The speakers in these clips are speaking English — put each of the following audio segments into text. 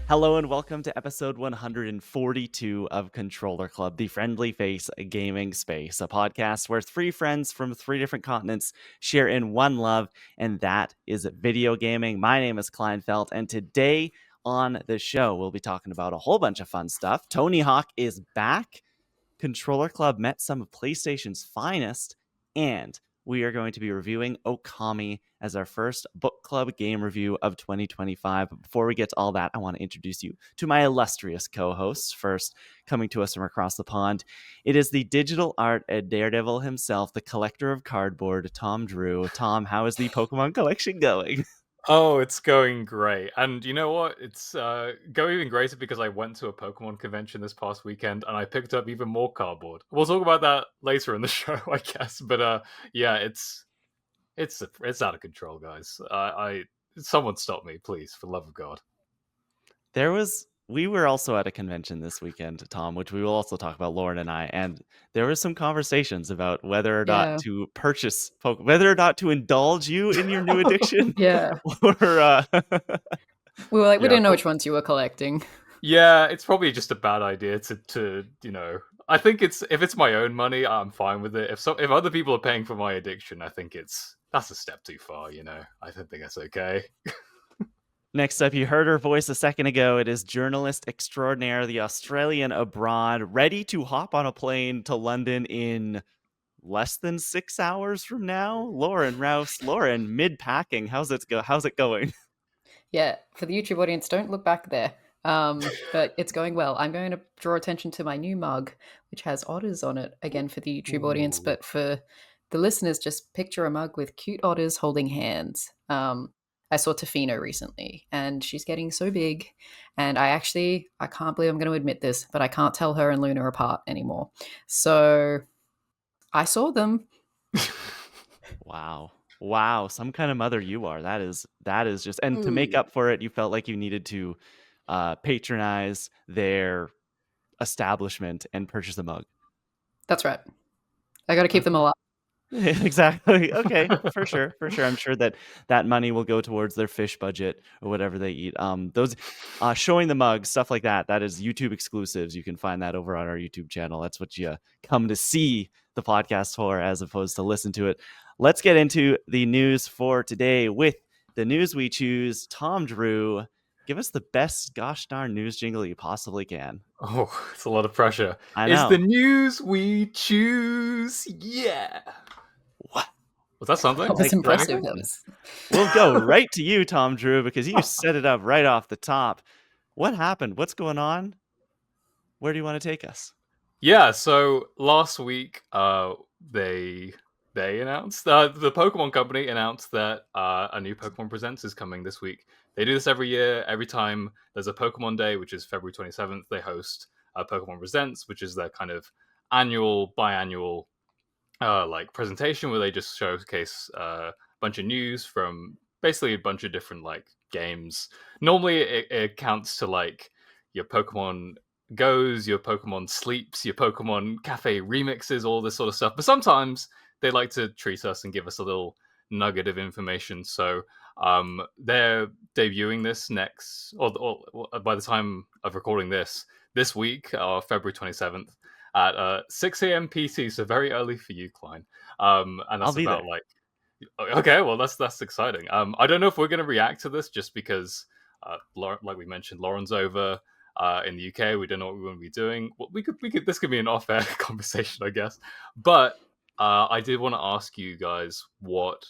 Hello and welcome to episode 142 of Controller Club, the friendly face gaming space, a podcast where three friends from three different continents share in one love, and that is video gaming. My name is Kleinfeld, and today on the show, we'll be talking about a whole bunch of fun stuff. Tony Hawk is back. Controller Club met some of PlayStation's finest, and we are going to be reviewing Okami as our first book club game review of 2025. But before we get to all that, I want to introduce you to my illustrious co-hosts. First, coming to us from across the pond, it is the digital art daredevil himself, the collector of cardboard, Tom Drew. Tom, how is the Pokemon collection going? Oh, it's going great. And you know what? It's going even greater because I went to a Pokemon convention this past weekend and I picked up even more cardboard. We'll talk about that later in the show, I guess. But yeah, it's out of control, guys. I someone stop me, please, for the love of God. We were also at a convention this weekend, Tom, which we will also talk about, Lauren and I, and there were some conversations about whether or not Yeah. to purchase whether or not to indulge you in your new addiction, Yeah. or We were like, we Yeah, didn't know which ones you were collecting. Yeah, it's probably just a bad idea to I think if it's my own money, I'm fine with it. If other people are paying for my addiction, I think that's a step too far. I don't think that's okay. Next up, you heard her voice a second ago. It is journalist extraordinaire, the Australian abroad, ready to hop on a plane to London in less than 6 hours from now. Lauren Rouse. Lauren, mid-packing. How's it going? Yeah, for the YouTube audience, don't look back there. But it's going well. I'm going to draw attention to my new mug, which has otters on it, again for the YouTube audience. Ooh. But for the listeners, just picture a mug with cute otters holding hands. I saw Tofino recently, and she's getting so big. And I can't believe I'm going to admit this, but I can't tell her and Luna apart anymore. So I saw them. Wow, some kind of mother you are. That is just, and to make up for it, you felt like you needed to patronize their establishment and purchase a mug. That's right. I got to keep them alive. Exactly. Okay, for sure. I'm sure that money will go towards their fish budget or whatever they eat. Those showing the mugs, stuff like that is YouTube exclusives. You can find that over on our YouTube channel. That's what you come to see the podcast for, as opposed to listen to it. Let's get into the news for today with the news we choose. Tom Drew, give us the best gosh darn news jingle you possibly can. Oh, it's a lot of pressure. I It's know. the news we choose. Yeah. What? Was that something? That was impressive. We'll go right to you, Tom Drew, because you set it up right off the top. What happened? What's going on? Where do you want to take us? Yeah, so last week, they announced the Pokemon Company announced that a new Pokemon Presents is coming this week. They do this every year. Every time there's a Pokemon Day, which is February 27th, they host Pokemon Presents, which is their kind of biannual like presentation where they just showcase a bunch of news from basically a bunch of different like games. Normally, it counts to like your Pokemon Goes, your Pokemon Sleeps, your Pokemon Cafe remixes, all this sort of stuff. But sometimes they like to treat us and give us a little nugget of information. So they're debuting this next, or by the time of recording this week, February 27th at 6 a.m. PT, so very early for you, Klein. And that's about there. like, okay, well that's exciting. I don't know if we're going to react to this just because, like we mentioned, Lauren's over in the UK. We don't know what we're going to be doing. Well, we could. This could be an off-air conversation, I guess. But I did want to ask you guys what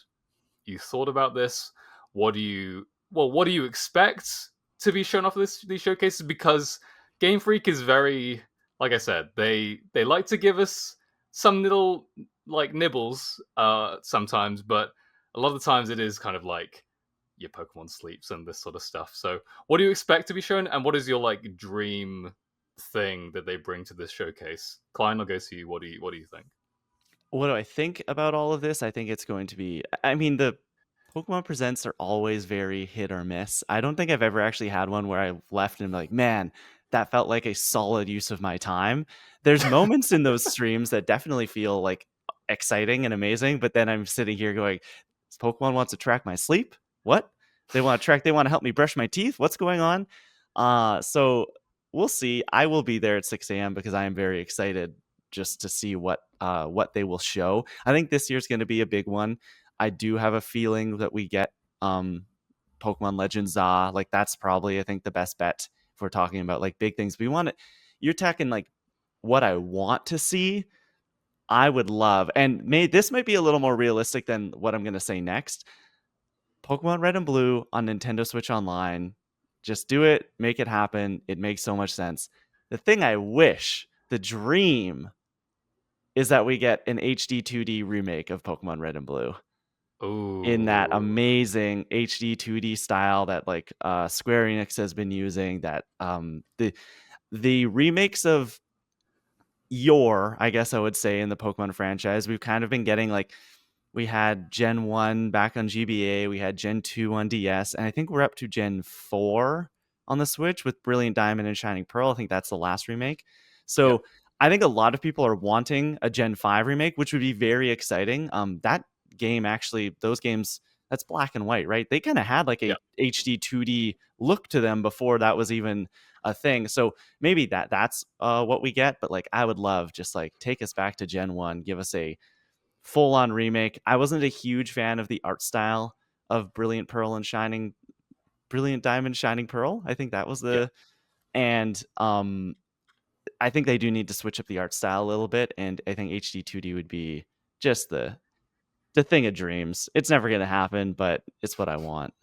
you thought about this. What do you expect to be shown off these showcases? Because Game Freak is very, like I said, they like to give us some little like nibbles sometimes, but a lot of the times it is kind of like your Pokemon Sleeps and this sort of stuff. So what do you expect to be shown, and what is your like dream thing that they bring to this showcase? Klein, I'll go to you. What do you think? What do I think about all of this? I think it's going to be, I mean, the Pokemon Presents are always very hit or miss. I don't think I've ever actually had one where I left and I'm like, man, that felt like a solid use of my time. There's moments in those streams that definitely feel like exciting and amazing, but then I'm sitting here going, Pokemon wants to track my sleep? What? They want to help me brush my teeth? What's going on? So we'll see. I will be there at 6 a.m. because I am very excited just to see what they will show. I think this year's going to be a big one. I do have a feeling that we get Pokemon Legends ZA. Like that's probably, I think, the best bet if we're talking about like big things. We want it. You're talking like what I want to see. I would love, and this might be a little more realistic than what I'm going to say next. Pokemon Red and Blue on Nintendo Switch Online. Just do it, make it happen. It makes so much sense. The thing I wish, the dream, is that we get an HD 2D remake of Pokemon Red and Blue in that Ooh. amazing HD 2D style that like Square Enix has been using. That the remakes of I guess I would say, in the Pokemon franchise, we've kind of been getting like, we had Gen 1 back on GBA, we had Gen 2 on DS, and I think we're up to Gen 4 on the Switch with Brilliant Diamond and Shining Pearl. I think that's the last remake. Yep. So I think a lot of people are wanting a Gen 5 remake, which would be very exciting. That game, actually, those games, that's black and white, right? They kind of had like a Yep. HD 2D look to them before that was even a thing. So maybe that's what we get. But like, I would love, just like, take us back to Gen 1, give us a full-on remake. I wasn't a huge fan of the art style of Brilliant Diamond, Shining Pearl. I think that was Yep. and I think they do need to switch up the art style a little bit, and I think HD 2D would be just the thing of dreams. It's never going to happen, but it's what I want.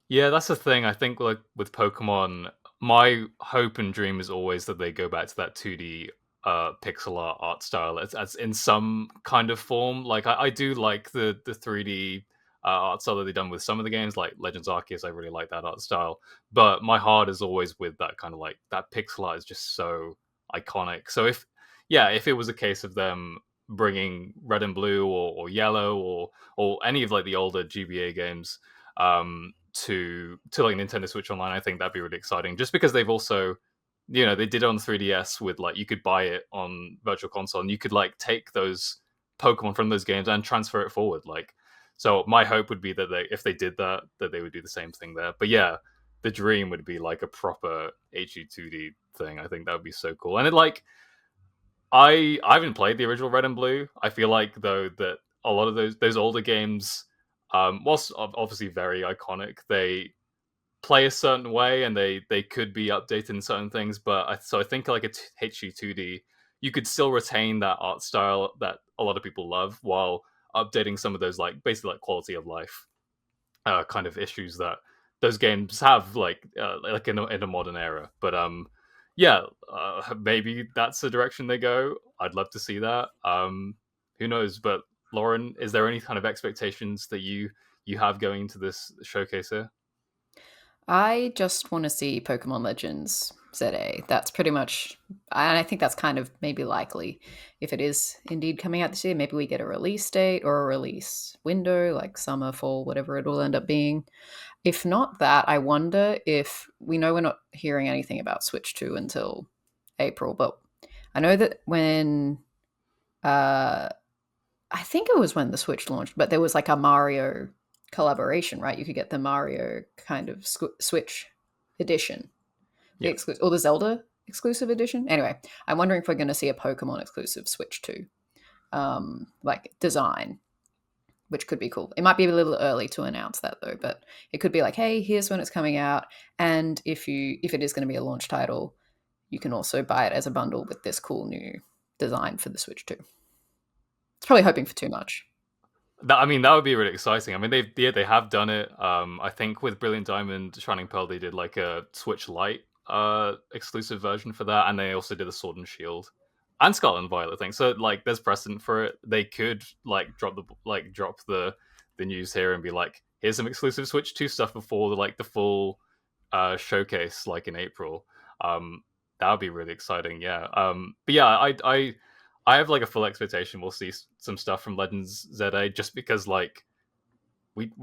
Yeah, that's the thing. I think like with Pokemon, my hope and dream is always that they go back to that 2D pixel art style as in some kind of form. Like I do like the 3D art style that they've done with some of the games, like Legends Arceus. I really like that art style. But my heart is always with that kind of like that pixel art is just so iconic. So if it was a case of them bringing Red and Blue or Yellow or any of like the older GBA games to like Nintendo Switch Online, I think that'd be really exciting. Just because they've also, they did it on 3DS with like you could buy it on Virtual Console and you could like take those Pokemon from those games and transfer it forward. Like, so my hope would be that if they did that they would do the same thing there. But yeah, the dream would be like a proper HD 2D thing. I think that would be so cool. And it like I haven't played the original Red and Blue. I feel like though that a lot of those older games, whilst obviously very iconic, they play a certain way and they could be updated in certain things. But I think like a HD2D, you could still retain that art style that a lot of people love while updating some of those like basically like quality of life kind of issues that those games have like in a modern era. But yeah, maybe that's the direction they go. I'd love to see that. Who knows? But Lauren, is there any kind of expectations that you have going into this showcase here? I just want to see Pokemon Legends ZA. That's pretty much, and I think that's kind of maybe likely. If it is indeed coming out this year, maybe we get a release date or a release window, like summer, fall, whatever it will end up being. If not that, I wonder if we know we're not hearing anything about Switch 2 until April, but I know that when I think it was when the Switch launched, but there was like a Mario collaboration, right? You could get the Mario kind of Switch edition, Yeah. or the Zelda exclusive edition. Anyway, I'm wondering if we're going to see a Pokemon exclusive Switch 2 like design, which could be cool. It might be a little early to announce that though, but it could be like, hey, here's when it's coming out, and if it is going to be a launch title, you can also buy it as a bundle with this cool new design for the Switch 2. It's probably hoping for too much. That would be really exciting. I mean, they have done it. I think with Brilliant Diamond, Shining Pearl, they did like a Switch Lite exclusive version for that, and they also did a Sword and Shield and Scarlet and Violet thing. So like, there's precedent for it. They could like drop the news here and be like, here's some exclusive Switch 2 stuff before the full showcase like in April. That would be really exciting. Yeah. But yeah, I have like a full expectation we'll see some stuff from Legends ZA, just because like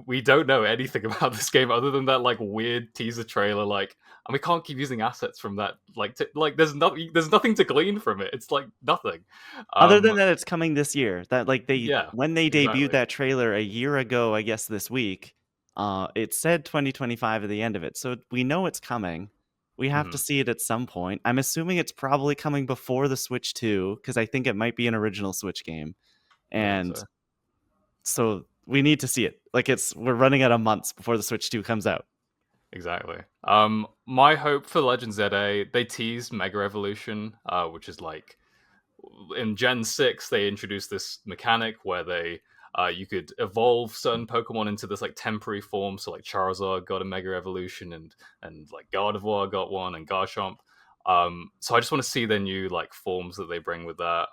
we don't know anything about this game other than that like weird teaser trailer, like, and we can't keep using assets from that, like there's nothing to glean from it. It's like nothing. Other than that, it's coming this year. That like Yeah, when they debuted exactly. that trailer a year ago, I guess this week, it said 2025 at the end of it, so we know it's coming. We have to see it at some point. I'm assuming it's probably coming before the Switch 2, because I think it might be an original Switch game. I think And so. so we need to see it. Like, we're running out of months before the Switch 2 comes out. Exactly. My hope for Legend ZA, they teased Mega Evolution, which is like in Gen 6 they introduced this mechanic where they you could evolve certain Pokemon into this like temporary form. So like Charizard got a Mega Evolution, and like Gardevoir got one, and Garchomp. So I just want to see their new like forms that they bring with that.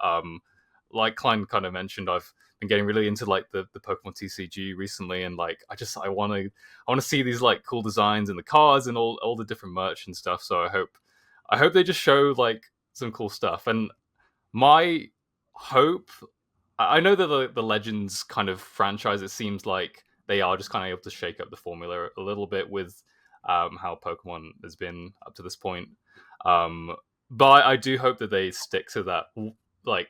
Like Klein kind of mentioned, I've been getting really into like the Pokemon TCG recently, and like I want to see these like cool designs in the cards and all the different merch and stuff. So I hope they just show like some cool stuff. And my hope, I know that the Legends kind of franchise, it seems like they are just kind of able to shake up the formula a little bit with how Pokemon has been up to this point. But I do hope that they stick to that like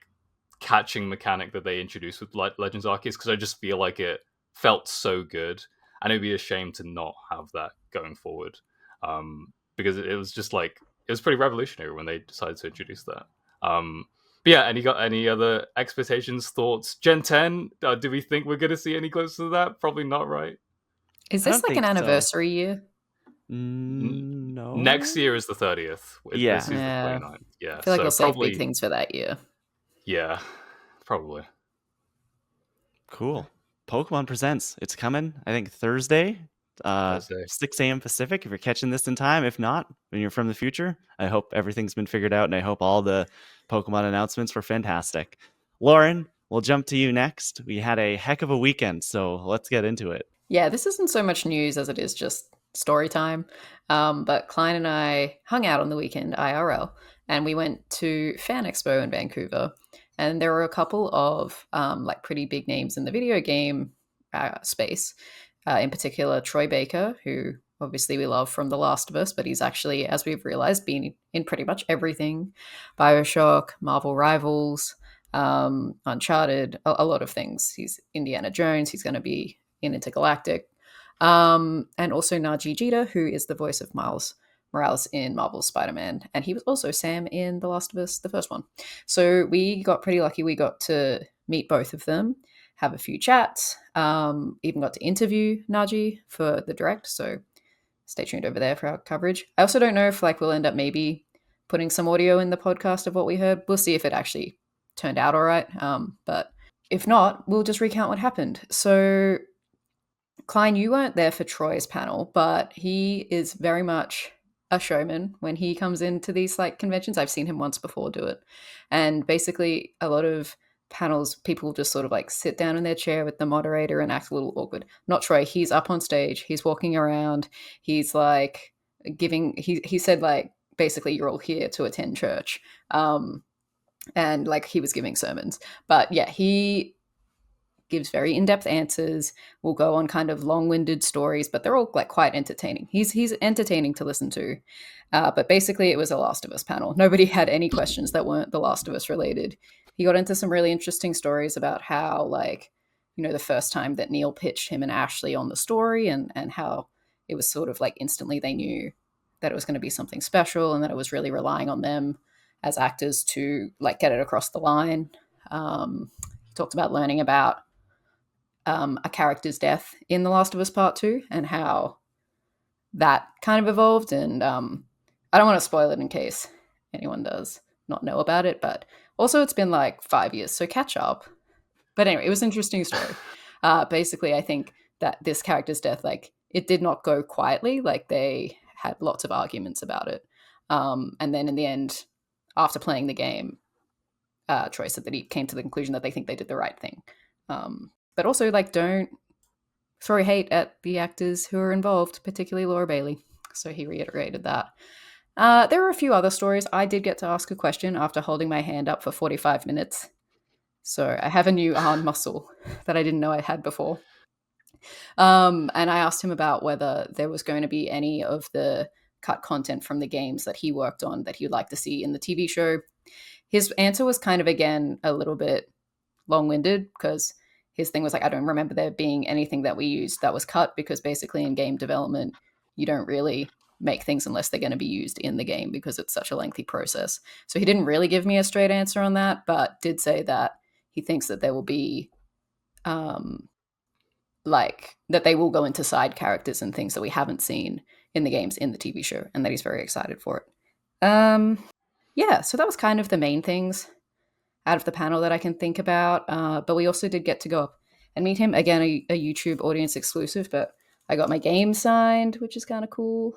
catching mechanic that they introduced with Legends Arceus, because I just feel like it felt so good, and it'd be a shame to not have that going forward. Because it was just like, it was pretty revolutionary when they decided to introduce that. But yeah, any other expectations, thoughts? Gen 10, do we think we're going to see any closer to that? Probably not, right? Is I this don't like an think so. anniversary year? No. Next year is the 30th. Yeah. This is the 29th. Yeah, I feel like so we'll save probably big things for that year. Yeah, probably. Cool. Pokemon Presents. It's coming, I think, Thursday. Thursday. 6 a.m. Pacific, if you're catching this in time. If not, when you're from the future, I hope everything's been figured out, and I hope all the Pokemon announcements were fantastic. Lauren, we'll jump to you next. We had a heck of a weekend, so let's get into it. Yeah, this isn't so much news as it is just story time. But Klein and I hung out on the weekend, IRL, and we went to Fan Expo in Vancouver. And there were a couple of like pretty big names in the video game space. In particular, Troy Baker, who obviously we love from The Last of Us, but he's actually, as we've realized, been in pretty much everything: BioShock, Marvel Rivals, Uncharted, a lot of things. He's Indiana Jones. He's going to be in Intergalactic. And also Najee Jeter, who is the voice of Miles Morales in Marvel's Spider-Man. And he was also Sam in The Last of Us, the first one. So we got pretty lucky. We got to meet both of them, have a few chats, even got to interview Najee for the direct. So stay tuned over there for our coverage. I also don't know if like we'll end up maybe putting some audio in the podcast of what we heard. We'll see if it actually turned out all right. But if not, we'll just recount what happened. So Klein, you weren't there for Troy's panel, but he is very much a showman when he comes into these like conventions. I've seen him once before do it. And basically a lot of panels, people just sort of like sit down in their chair with the moderator and act a little awkward. Not Troy. He's up on stage. He's walking around. He's like he said like, basically you're all here to attend church. And like he was giving sermons. But yeah, he gives very in-depth answers, will go on kind of long-winded stories, but they're all like quite entertaining. He's entertaining to listen to. But basically it was a Last of Us panel. Nobody had any questions that weren't The Last of Us related. He got into some really interesting stories about how, like, you know, the first time that Neil pitched him and Ashley on the story, and how it was sort of like instantly they knew that it was going to be something special, and that it was really relying on them as actors to like get it across the line. He talked about learning about a character's death in The Last of Us Part 2 and how that kind of evolved. And I don't want to spoil it in case anyone does not know about it, but also it's been like 5 years, so catch up. But anyway, it was an interesting story. Basically, I think that this character's death, like, it did not go quietly. Like, they had lots of arguments about it. And then in the end, after playing the game, Troy said that he came to the conclusion that they think they did the right thing. But also, like, don't throw hate at the actors who are involved, particularly Laura Bailey. So he reiterated that. There were a few other stories. I did get to ask a question after holding my hand up for 45 minutes. So I have a new arm muscle that I didn't know I had before. And I asked him about whether there was going to be any of the cut content from the games that he worked on that he would like to see in the TV show. His answer was kind of, again, a little bit long-winded, because his thing was like, I don't remember there being anything that we used that was cut, because basically in game development, you don't really make things unless they're going to be used in the game because it's such a lengthy process. So he didn't really give me a straight answer on that, but did say that he thinks that there will be like that they will go into side characters and things that we haven't seen in the games in the TV show, and that he's very excited for it. Yeah, so that was kind of the main things out of the panel that I can think about. But we also did get to go up and meet him again, a YouTube audience exclusive. But I got my game signed, which is kind of cool.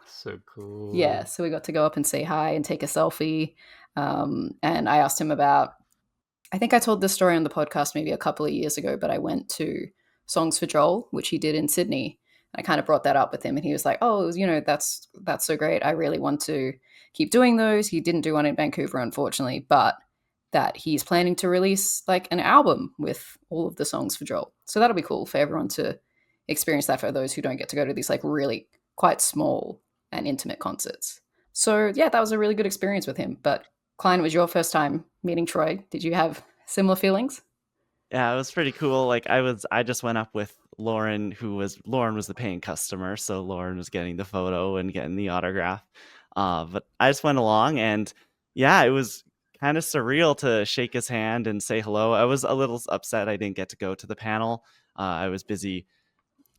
So cool. Yeah, so we got to go up and say hi and take a selfie. And I asked him about, I think I told this story on the podcast maybe a couple of years ago, but I went to Songs for Joel, which he did in Sydney. I kind of brought that up with him, and he was like, "Oh, that's so great. I really want to keep doing those." He didn't do one in Vancouver, unfortunately, but that he's planning to release like an album with all of the songs for Joel. So that'll be cool for everyone to experience that, for those who don't get to go to these like really quite small and intimate concerts. So yeah, that was a really good experience with him. But Klein, it was your first time meeting Troy. Did you have similar feelings? Yeah, it was pretty cool. Like I just went up with Lauren, Lauren was the paying customer, so Lauren was getting the photo and getting the autograph. But I just went along, and yeah, it was kind of surreal to shake his hand and say hello. I was a little upset I didn't get to go to the panel. I was busy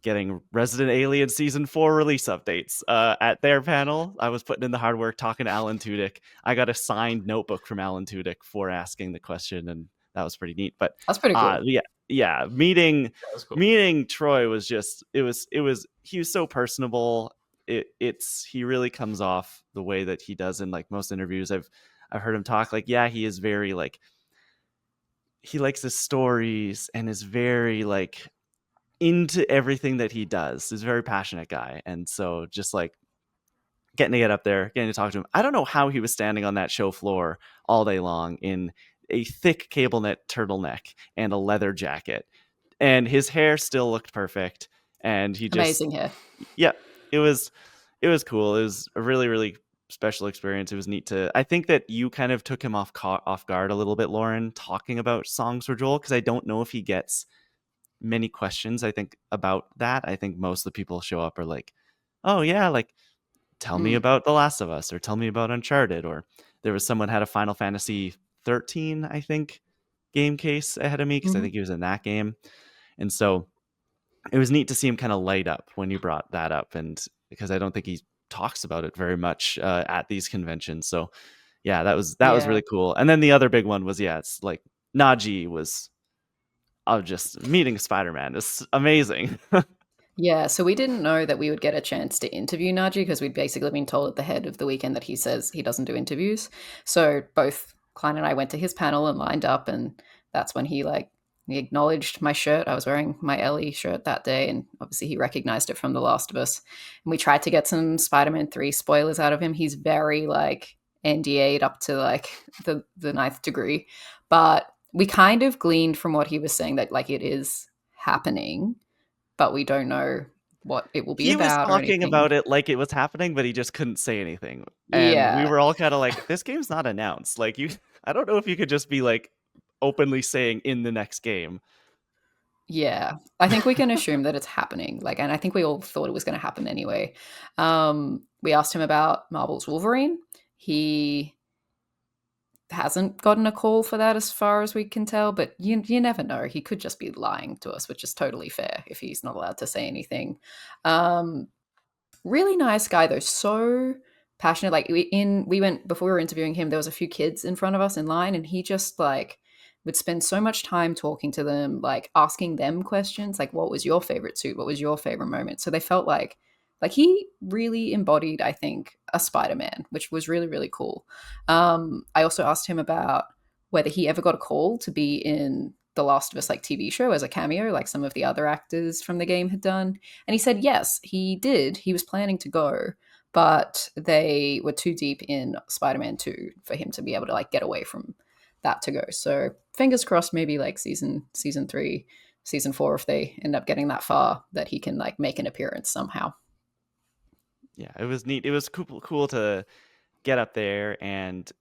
getting Resident Alien Season 4 release updates at their panel. I was putting in the hard work talking to Alan Tudyk. I got a signed notebook from Alan Tudyk for asking the question, and that was pretty neat. But That's pretty cool. yeah, meeting Cool. meeting Troy was just he was so personable. He really comes off the way that he does in like most interviews I've heard him talk. Like, yeah, he is very like, he likes his stories and is very like into everything that he does. He's a very passionate guy, and so just like getting to get up there, getting to talk to him. I don't know how he was standing on that show floor all day long in a thick cable net turtleneck and a leather jacket, and his hair still looked perfect. And he just, Amazing hair. yeah, it was cool. It was a really, really special experience. It was neat to, I think that you kind of took him off guard a little bit, Lauren, talking about Songs for Joel, because I don't know if he gets many questions, I think, about that. I think most of the people show up are like, oh yeah, like tell me about The Last of Us, or tell me about Uncharted, or there was someone had a Final Fantasy 13, I think, game case ahead of me, because I think he was in that game. And so it was neat to see him kind of light up when you brought that up, and because I don't think he talks about it very much at these conventions. So yeah, that was really cool. And then the other big one was, yeah, it's like Najee was, just meeting Spider-Man is amazing. Yeah, so we didn't know that we would get a chance to interview Najee, because we'd basically been told at the head of the weekend that he says he doesn't do interviews. So both Klein and I went to his panel and lined up, and that's when he acknowledged my shirt. I was wearing my Ellie shirt that day, and obviously he recognized it from The Last of Us. And we tried to get some Spider-Man 3 spoilers out of him. He's very like NDA'd up to like the ninth degree. But we kind of gleaned from what he was saying that like it is happening, but we don't know what it will be He was about or talking anything. about it like it was happening, but he just couldn't say anything. And we were all kind of like, this game's not announced. Like, I don't know if you could just be like openly saying in the next game. Yeah, I think we can assume that it's happening. Like, and I think we all thought it was going to happen anyway. We asked him about Marvel's Wolverine. He hasn't gotten a call for that as far as we can tell, but you never know. He could just be lying to us, which is totally fair if he's not allowed to say anything. Really nice guy though, so passionate. Like we went before we were interviewing him, there was a few kids in front of us in line, and he just like would spend so much time talking to them, like asking them questions, like what was your favorite suit, what was your favorite moment. So they felt like he really embodied, I think, a Spider-Man, which was really, really cool. I also asked him about whether he ever got a call to be in the Last of Us like TV show as a cameo, like some of the other actors from the game had done. And he said, yes, he did. He was planning to go, but they were too deep in Spider-Man 2 for him to be able to like get away from that to go. So fingers crossed, maybe like season 3, season 4, if they end up getting that far, that he can like make an appearance somehow. Yeah, it was neat. It was cool to get up there and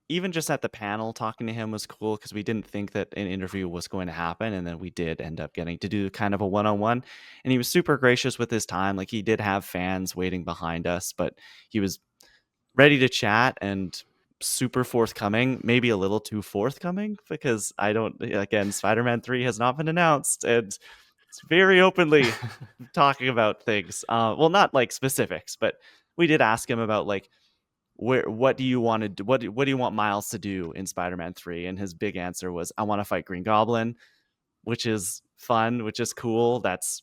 even just at the panel, talking to him was cool because we didn't think that an interview was going to happen, and then we did end up getting to do kind of a one-on-one. And he was super gracious with his time. Like, he did have fans waiting behind us, but he was ready to chat and super forthcoming, maybe a little too forthcoming, because again, Spider-Man 3 has not been announced, and it's very openly talking about things. Well, not like specifics, but we did ask him about like, what do you want to do? What do you want Miles to do in Spider-Man 3? And his big answer was, I want to fight Green Goblin, which is fun, which is cool. That's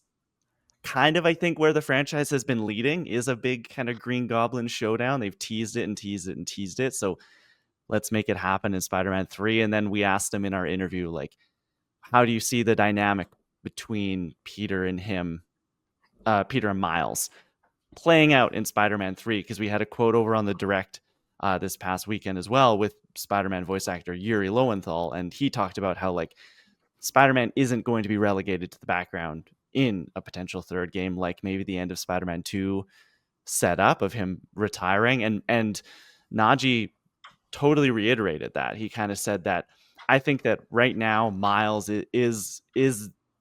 kind of, I think, where the franchise has been leading, is a big kind of Green Goblin showdown. They've teased it and teased it and teased it. So let's make it happen in Spider-Man 3. And then we asked him in our interview, like, how do you see the dynamic between Peter and Miles playing out in Spider-Man 3? Because we had a quote over on the Direct this past weekend as well with Spider-Man voice actor Yuri Lowenthal, and he talked about how like Spider-Man isn't going to be relegated to the background in a potential third game, like maybe the end of Spider-Man 2 setup of him retiring. And Najee totally reiterated that. He kind of said that, I think that right now Miles is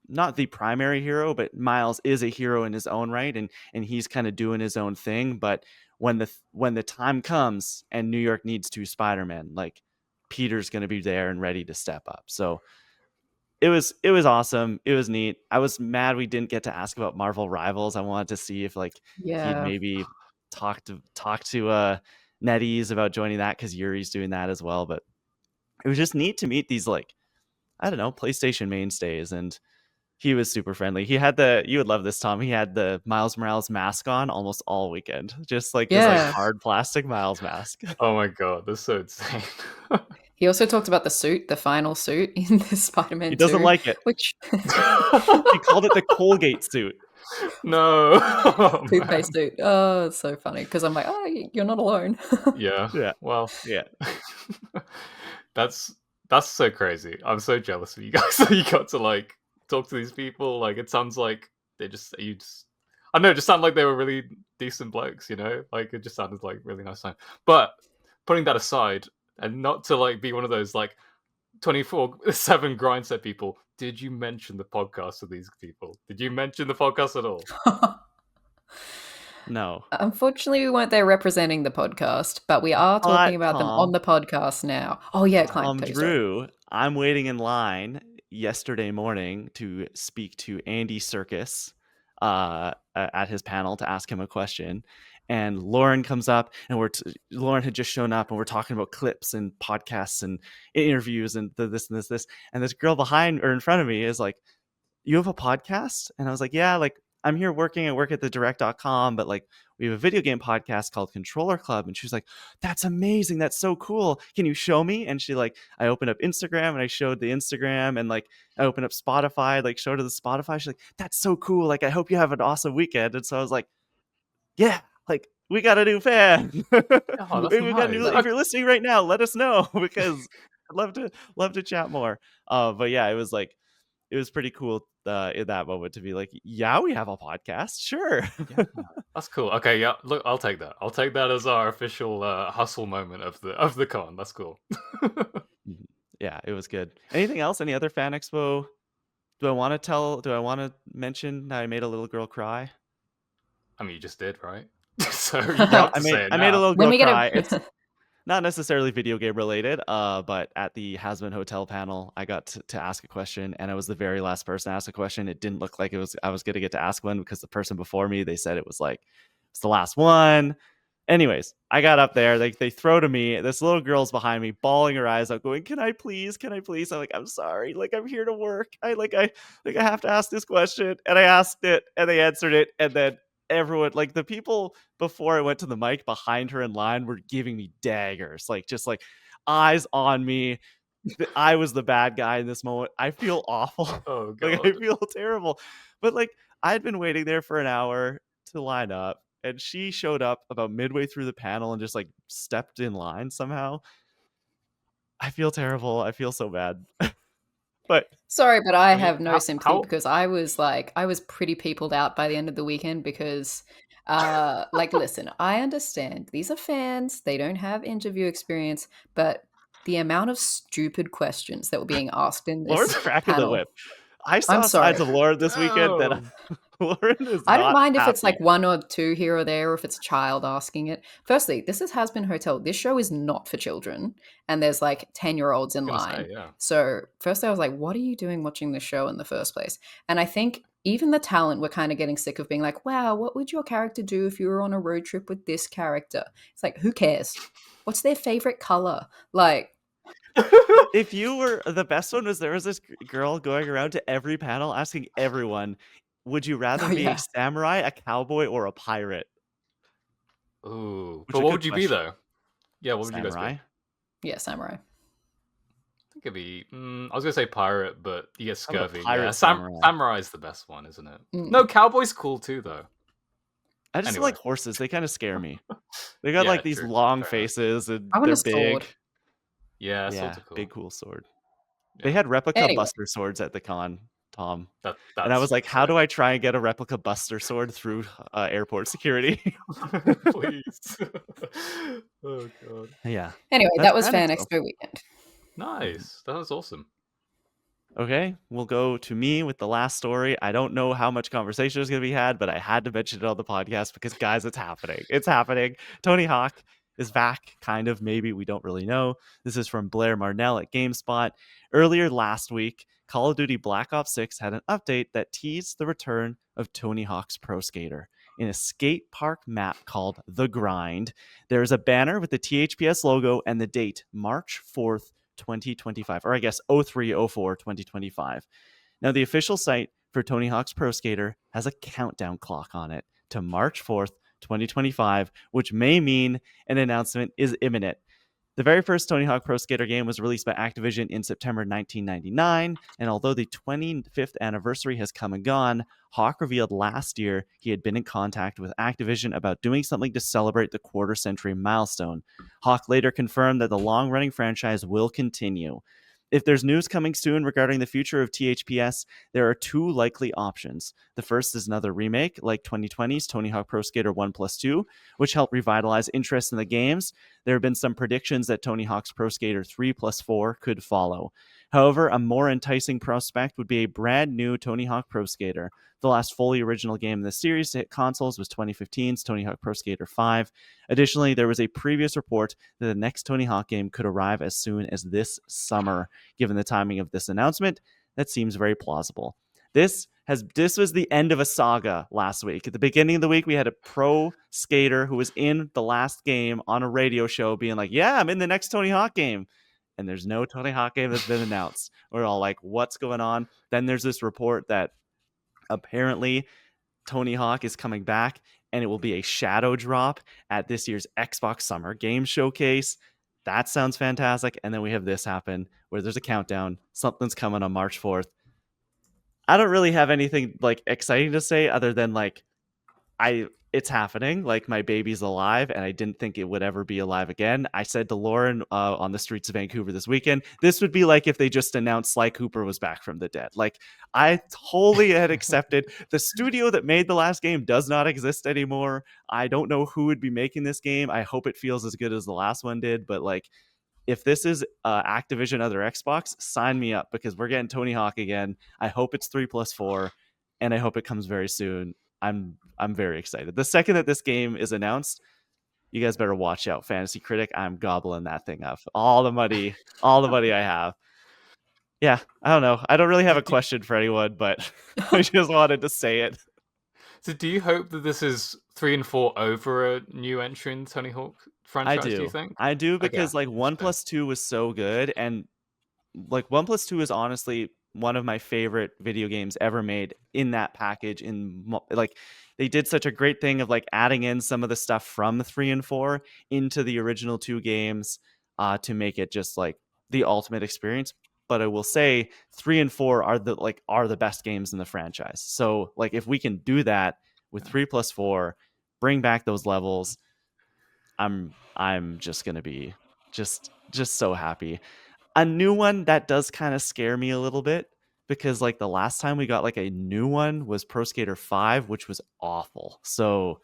not the primary hero, but Miles is a hero in his own right, and he's kind of doing his own thing. But when the time comes and New York needs to Spider-Man, like, Peter's going to be there and ready to step up. So it was awesome. It was neat. I was mad we didn't get to ask about Marvel Rivals. I wanted to see if like he'd Yeah. maybe talk to NetEase about joining that, because Yuri's doing that as well. But it was just neat to meet these, like, I don't know, PlayStation mainstays, and he was super friendly. He had you would love this, Tom. He had the Miles Morales mask on almost all weekend, just like this like Yeah. hard plastic Miles mask. Oh my god, that's so insane. He also talked about the suit, the final suit in the Spider-Man 2. He doesn't like it. Which He called it the Colgate suit. No. Oh, toothpaste suit. Oh, it's so funny because I'm like, oh, you're not alone. yeah. Yeah. Well, Yeah. that's so crazy. I'm so jealous of you guys that you got to like talk to these people. Like, it sounds like I don't know, it just sounded like they were really decent blokes, you know? Like, it just sounded like really nice time. But putting that aside, and not to like be one of those like 24/7 grind set people, did you mention the podcast to these people? Did you mention the podcast at all? No. Unfortunately, we weren't there representing the podcast, but we are talking about them on the podcast now. Oh yeah, Klein, Drew, I'm waiting in line yesterday morning to speak to Andy Serkis at his panel to ask him a question. And Lauren comes up, and Lauren had just shown up, and we're talking about clips and podcasts and interviews and this and this. And this girl behind or in front of me is like, you have a podcast? And I was like, yeah, like, I'm here working. I work at the direct.com, but like, we have a video game podcast called Controller Club. And she was like, that's amazing. That's so cool. Can you show me? And she like, I opened up Instagram and I showed the Instagram, and like, I opened up Spotify, like showed her the Spotify. She's like, that's so cool. Like, I hope you have an awesome weekend. And so I was like, yeah, like, we got a new fan. Oh, that's nice. If you're listening right now, let us know, because I'd love to chat more. But yeah, it was pretty cool in that moment to be like, yeah, we have a podcast, sure. Yeah, that's cool. Okay, yeah, look, I'll take that. I'll take that as our official hustle moment of the con. That's cool. Yeah, it was good. Anything else? Any other Fan Expo? Do I want to mention that I made a little girl cry? I mean, you just did, right? So you got to say it I made a little When girl we get cry. It's not necessarily video game related, but at the Hasbin Hotel panel, I got to ask a question, and I was the very last person to ask a question. It didn't look like I was going to get to ask one, because the person before me, they said it was like, it's the last one. Anyways, I got up there. They throw to me. This little girl's behind me, bawling her eyes out, going, "Can I please? Can I please?" I'm like, "I'm sorry. Like, I'm here to work. I have to ask this question." And I asked it, and they answered it, and then everyone, like the people before I went to the mic behind her in line, were giving me daggers, like just like eyes on me. I was the bad guy in this moment. I feel awful. Oh Like, god. I feel terrible. But like, I had been waiting there for an hour to line up, and she showed up about midway through the panel and just like stepped in line somehow. I feel terrible. I feel so bad. But sorry, but I I mean, have no sympathy, how because I was pretty peopled out by the end of the weekend, because like, listen, I understand these are fans, they don't have interview experience, but the amount of stupid questions that were being asked in Lauren's this cracking the panel. whip. I I'm saw sorry. sides of Lauren this weekend that Oh. Lauren is I don't not mind if it's happy. like one or two here or there, or if it's a child asking it. Firstly, this is Has Been Hotel. This show is not for children, and there's like 10-year-olds in Gonna line. say, yeah. So, first I was like, what are you doing watching this show in the first place? And I think even the talent were kind of getting sick of being like, wow, what would your character do if you were on a road trip with this character? It's like, who cares? What's their favorite color? Like, If you were the best one, there was this girl going around to every panel asking everyone, would you rather oh be a yeah, samurai, a cowboy, or a pirate? Ooh. Which But a what good would you be, question. though? Yeah, what would you guys be? Samurai. yeah, samurai. I think it'd be. I was gonna say pirate, but you get How about scurvy. pirate Yeah, samurai? samurai's the best one, isn't it? Mm. No, cowboy's cool too, though. I just don't Anyway. like horses. They kind of scare me. They got Yeah, like these true. long Fair enough. faces and I want they're a sword. big. Yeah, Yeah, swords are cool. big cool sword. Yeah. They had replica Anyway, Buster swords at the con, Tom. And I That's was like, how do sick. I try and get a replica Buster sword through airport security? Please. Oh god. Yeah. anyway, That's that was Fan Fan Expo. Expo weekend. Nice. That was awesome. Okay, we'll go to me with the last story. I don't know how much conversation is going to be had, but I had to mention it on the podcast because, guys, it's happening. It's happening. Tony Hawk is back, kind of, maybe. We don't really know. This is from Blair Marnell at GameSpot. Earlier last week, Call of Duty Black Ops 6 had an update that teased the return of Tony Hawk's Pro Skater. In a skate park map called The Grind, there is a banner with the THPS logo and the date, March 4th, 2025, or I guess 0304 2025. Now, the official site for Tony Hawk's Pro Skater has a countdown clock on it to March 4th, 2025, which may mean an announcement is imminent. The very first Tony Hawk Pro Skater game was released by Activision in September 1999, and although the 25th anniversary has come and gone, Hawk revealed last year he had been in contact with Activision about doing something to celebrate the quarter-century milestone. Hawk later confirmed that the long-running franchise will continue. If there's news coming soon regarding the future of THPS, there are two likely options. The first is another remake, like 2020's Tony Hawk Pro Skater 1+2, which helped revitalize interest in the games. There have been some predictions that Tony Hawk's Pro Skater 3+4 could follow. However, a more enticing prospect would be a brand new Tony Hawk Pro Skater. The last fully original game in the series to hit consoles was 2015's Tony Hawk Pro Skater 5. Additionally, there was a previous report that the next Tony Hawk game could arrive as soon as this summer. Given the timing of this announcement, that seems very plausible. This was the end of a saga last week. At the beginning of the week, we had a pro skater who was in the last game on a radio show being like, yeah, I'm in the next Tony Hawk game. And there's no Tony Hawk game that's been announced. We're all like, what's going on? Then there's this report that apparently Tony Hawk is coming back and it will be a shadow drop at this year's Xbox Summer Game Showcase. That sounds fantastic. And then we have this happen where there's a countdown. Something's coming on March 4th. I don't really have anything like exciting to say other than like it's happening. Like my baby's alive, and I didn't think it would ever be alive again. I said to Lauren on the streets of Vancouver this weekend, this would be like if they just announced Sly Cooper was back from the dead. Like I totally had accepted the studio that made the last game does not exist anymore. I don't know who would be making this game. I hope it feels as good as the last one did, but like if this is Activision other Xbox, sign me up because we're getting Tony Hawk again. I hope it's 3+4, and I hope it comes very soon. I'm very excited. The second that this game is announced, you guys better watch out. Fantasy Critic, I'm gobbling that thing up. All the money I have. Yeah, I don't know. I don't really have a question for anyone, but I just wanted to say it. So do you hope that this is 3 and 4 over a new entry in the Tony Hawk franchise, do you think? I do Okay, because like 1+2 was so good, and like 1+2 is honestly one of my favorite video games ever made in that package. Like they did such a great thing of like adding in some of the stuff from 3 and 4 into the original two games to make it just like the ultimate experience. But I will say 3 and 4 are the best games in the franchise. So like if we can do that with 3+4, bring back those levels, I'm just gonna be just so happy. A new one that does kind of scare me a little bit because like the last time we got like a new one was Pro Skater 5, which was awful. So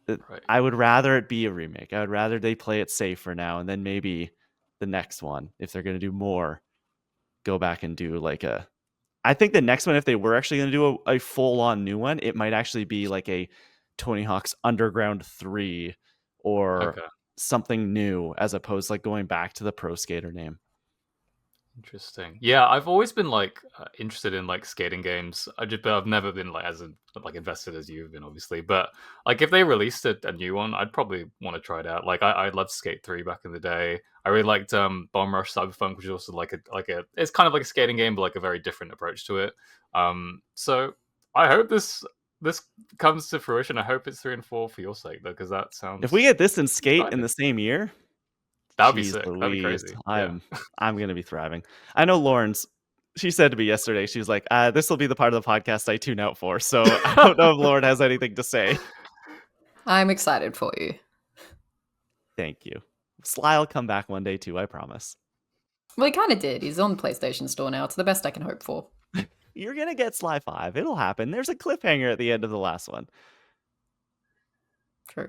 right. I would rather it be a remake. I would rather they play it safe for now and then maybe the next one, if they're going to do more, go back and do like a. I think the next one, if they were actually going to do a full-on new one, it might actually be like a Tony Hawk's Underground 3 or Okay. something new, as opposed to like going back to the Pro Skater name. Interesting. Yeah, I've always been interested in like skating games. But I've never been as invested as you've been, obviously. But like, if they released a new one, I'd probably want to try it out. Like, I loved Skate 3 back in the day. I really liked Bomb Rush Cyberpunk, which is also like a it's kind of like a skating game, but like a very different approach to it. So I hope this comes to fruition. I hope it's 3 and 4 for your sake, though, because that sounds. If we get this and Skate in exciting. the same year, That'd be jeez sick. That'd be Louise, crazy. I'm gonna be thriving. I know Lauren's. She said to me yesterday, she was like, "This will be the part of the podcast I tune out for." So I don't know if Lauren has anything to say. I'm excited for you. Thank you. Sly will come back one day too, I promise. Well, he kind of did. He's on the PlayStation Store now. It's the best I can hope for. You're gonna get Sly 5. It'll happen. There's a cliffhanger at the end of the last one. True.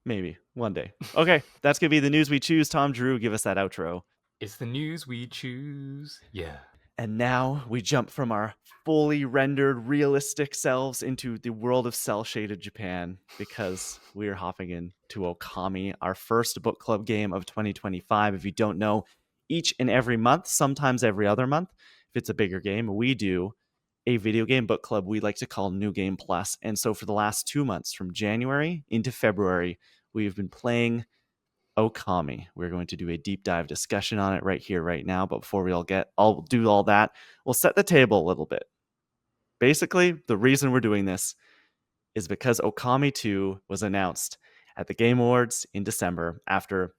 Maybe one day. Okay, that's gonna be the news we choose. Tom Drew, give us that outro. It's the news we choose. Yeah. And now we jump from our fully rendered realistic selves into the world of cel-shaded Japan, because we are hopping into Okami, our first book club game of 2025. If you don't know, each and every month, sometimes every other month, if it's a bigger game, we do a video game book club we like to call New Game Plus. And so for the last 2 months, from January into February, we've been playing Okami. We're going to do a deep dive discussion on it right here, right now. But before I'll do all that, we'll set the table a little bit. Basically, the reason we're doing this is because Okami 2 was announced at the Game Awards in December after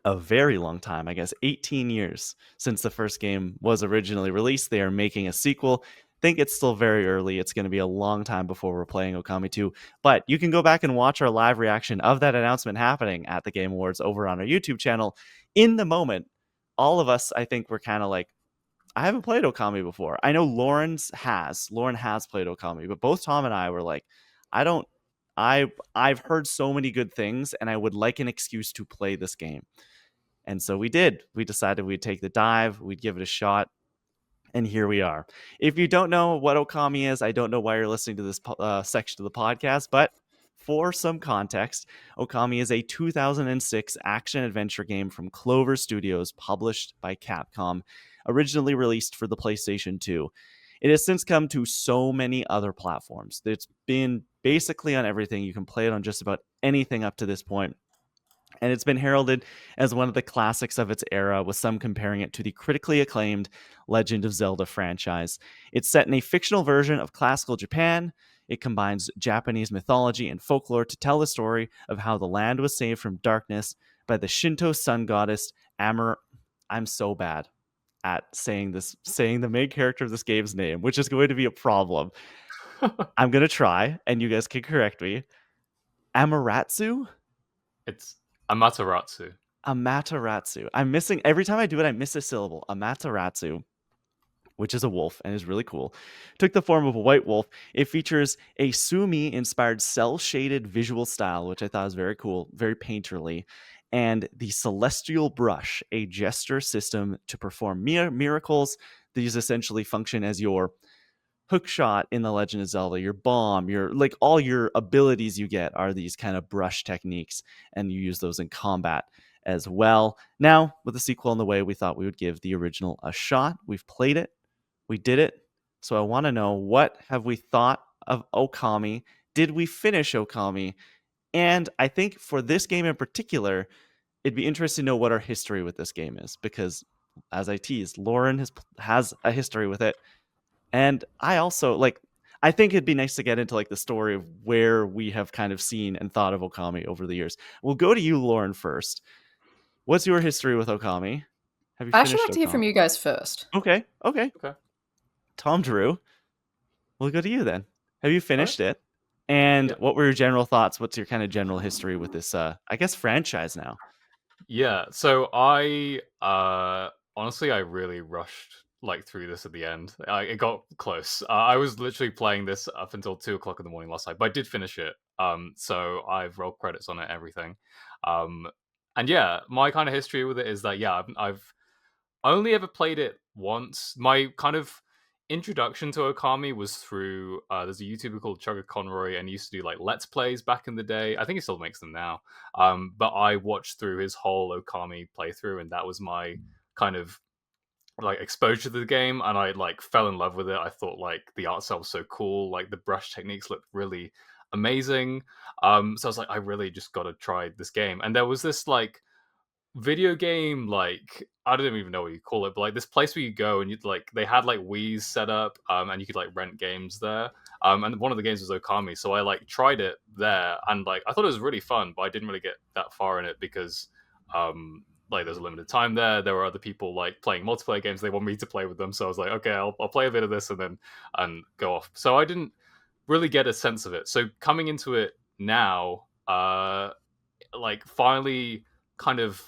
a very long time, I guess 18 years since the first game was originally released. They are making a sequel. Think it's still very early. It's going to be a long time before we're playing Okami 2, but you can go back and watch our live reaction of that announcement happening at the Game Awards over on our YouTube channel. In the moment, all of us, I think, were kind of like, I haven't played Okami before. I know Lauren has played Okami, but both Tom and I were like, I've heard so many good things and I would like an excuse to play this game. And so we did. We decided we'd take the dive, we'd give it a shot, and here we are. If you don't know what Okami is, I don't know why you're listening to this section of the podcast, but for some context, Okami is a 2006 action-adventure game from Clover Studios, published by Capcom, originally released for the PlayStation 2. It has since come to so many other platforms. It's been basically on everything. You can play it on just about anything up to this point. And it's been heralded as one of the classics of its era, with some comparing it to the critically acclaimed Legend of Zelda franchise. It's set in a fictional version of classical Japan. It combines Japanese mythology and folklore to tell the story of how the land was saved from darkness by the Shinto sun goddess Amur. I'm so bad at saying the main character of this game's name, which is going to be a problem. I'm going to try, and you guys can correct me. Amaterasu? It's Amaterasu. Amaterasu. I'm missing, every time I do it, I miss a syllable. Amaterasu, which is a wolf and is really cool, took the form of a white wolf. It features a Sumi-inspired cel-shaded visual style, which I thought was very cool, very painterly, and the Celestial Brush, a gesture system to perform miracles. These essentially function as your hook shot in The Legend of Zelda, your bomb, your like all your abilities you get are these kind of brush techniques, and you use those in combat as well. Now, with the sequel in the way, we thought we would give the original a shot. We've played it. We did it. So I want to know, what have we thought of Okami? Did we finish Okami? And I think for this game in particular, it'd be interesting to know what our history with this game is, because as I teased, Lauren has a history with it. And I also I think it'd be nice to get into like the story of where we have kind of seen and thought of Okami over the years. We'll go to you, Lauren, first. What's your history with Okami? Have you I finished should like to hear from Okami? you guys first. Okay. Okay. Tom Drew, we'll go to you then. Have you finished it? And Yeah. what were your general thoughts? What's your kind of general history with this, I guess, franchise now? Yeah. So I honestly I really rushed through this at the end. It got close. I was literally playing this up until 2 o'clock in the morning last night, but I did finish it. So I've rolled credits on it, everything. Um, And yeah, my kind of history with it is that I've only ever played it once. My kind of introduction to Okami was through there's a YouTuber called Chugga Conroy, and he used to do like Let's Plays back in the day. I think he still makes them now. But I watched through his whole Okami playthrough, and that was my kind of like exposure to the game, and I like fell in love with it. I thought like the art style was so cool, like the brush techniques looked really amazing. So I was like, I really just got to try this game. And there was this like video game, like I don't even know what you call it, but like this place where you go and you'd like they had like Wii's set up, and you could like rent games there. And one of the games was Okami, so I like tried it there, and like I thought it was really fun, but I didn't really get that far in it because like there's a limited time there. There were other people like playing multiplayer games. They want me to play with them, so I was like, okay, I'll play a bit of this and then and go off. So I didn't really get a sense of it. So coming into it now, like finally kind of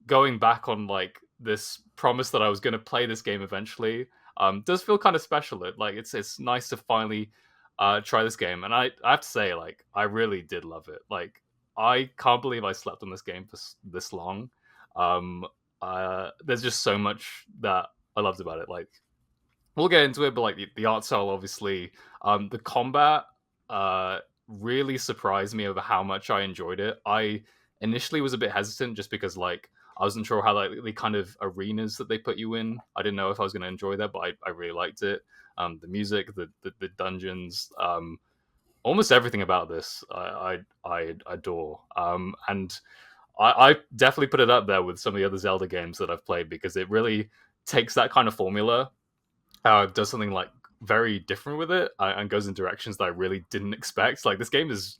going back on like this promise that I was going to play this game eventually, does feel kind of special. It like it's nice to finally try this game, and I have to say like I really did love it. Like I can't believe I slept on this game for this long. Um, there's just so much that I loved about it. Like we'll get into it, but like the art style, obviously, the combat really surprised me over how much I enjoyed it. I initially was a bit hesitant just because like I wasn't sure how like the kind of arenas that they put you in. I didn't know if I was going to enjoy that, but I really liked it. The music, the dungeons, almost everything about this, I adore. And I definitely put it up there with some of the other Zelda games that I've played because it really takes that kind of formula, does something like very different with it, and goes in directions that I really didn't expect. Like this game's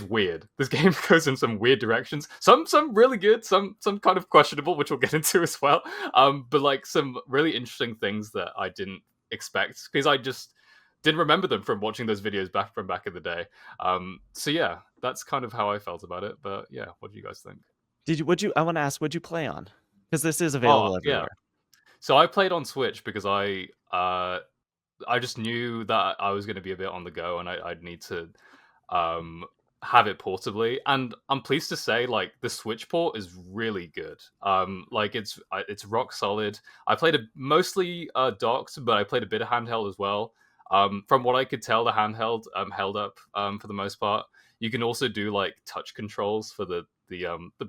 weird. This game goes in some weird directions. Some really good, some kind of questionable, which we'll get into as well. But like some really interesting things that I didn't expect because I just didn't remember them from watching those videos back in the day. So yeah, that's kind of how I felt about it. But yeah, what do you guys think? I want to ask, what'd you play on? Because this is Oh available yeah, everywhere. so I played on Switch because I just knew that I was going to be a bit on the go, and I'd need to um, have it portably. And I'm pleased to say, like the Switch port is really good. Like it's rock solid. I played it mostly docked, but I played a bit of handheld as well. From what I could tell, the handheld held up for the most part. You can also do like touch controls for the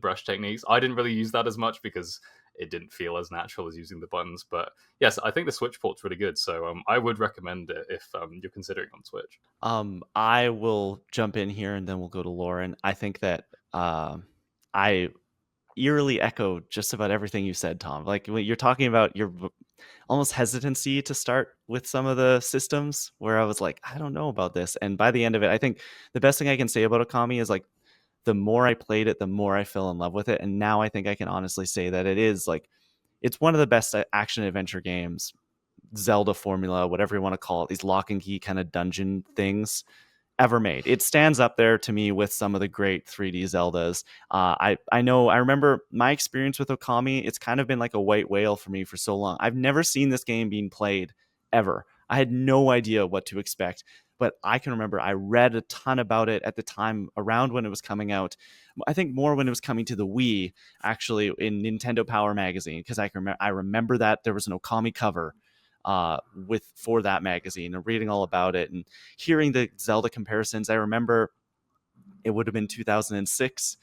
brush techniques. I didn't really use that as much because it didn't feel as natural as using the buttons. But yes, I think the Switch port's really good. So I would recommend it if you're considering on Switch. I will jump in here and then we'll go to Lauren. I think that I eerily echo just about everything you said, Tom. Like when you're talking about your almost hesitancy to start with some of the systems where I was like, I don't know about this. And by the end of it, I think the best thing I can say about Okami is like the more I played it, the more I fell in love with it. And now I think I can honestly say that it is like, it's one of the best action adventure games, Zelda formula, whatever you want to call it, these lock and key kind of dungeon things ever made. It stands up there to me with some of the great 3D Zeldas. I remember my experience with Okami. It's kind of been like a white whale for me for so long. I've never seen this game being played ever. I had no idea what to expect, but I can remember I read a ton about it at the time around when it was coming out. I think more when it was coming to the Wii, actually, in Nintendo Power magazine, because I remember that there was an Okami cover for that magazine and reading all about it and hearing the Zelda comparisons. I remember it would have been 2006,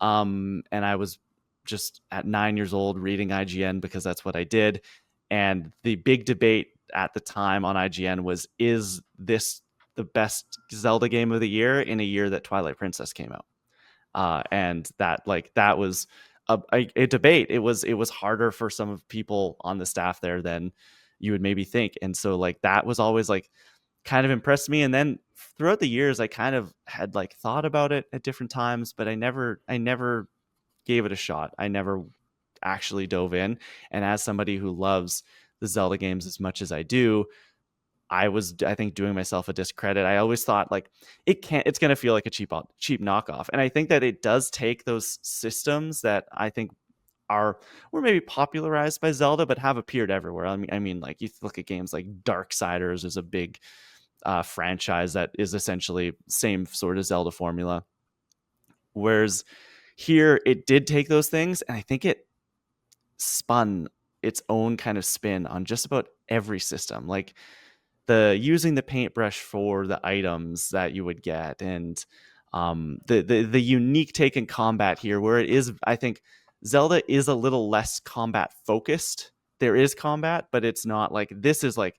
and I was just at 9 years old reading IGN because that's what I did. And the big debate at the time on IGN was, is this the best Zelda game of the year in a year that Twilight Princess came out? And that was a debate. It was harder for some of people on the staff there than you would maybe think. And so like that was always like kind of impressed me. And then throughout the years, I kind of had like thought about it at different times, but I never gave it a shot. I never actually dove in. And as somebody who loves the Zelda games as much as I do, I think, doing myself a discredit. I always thought like it's going to feel like a cheap knockoff. And I think that it does take those systems that I think were maybe popularized by Zelda, but have appeared everywhere. I mean, like you look at games like Darksiders is a big franchise that is essentially same sort of Zelda formula. Whereas Here, it did take those things, and I think it spun its own kind of spin on just about every system. Like the using the paintbrush for the items that you would get, and the unique take in combat here, where it is, I think Zelda is a little less combat focused. There is combat, but it's not like this is like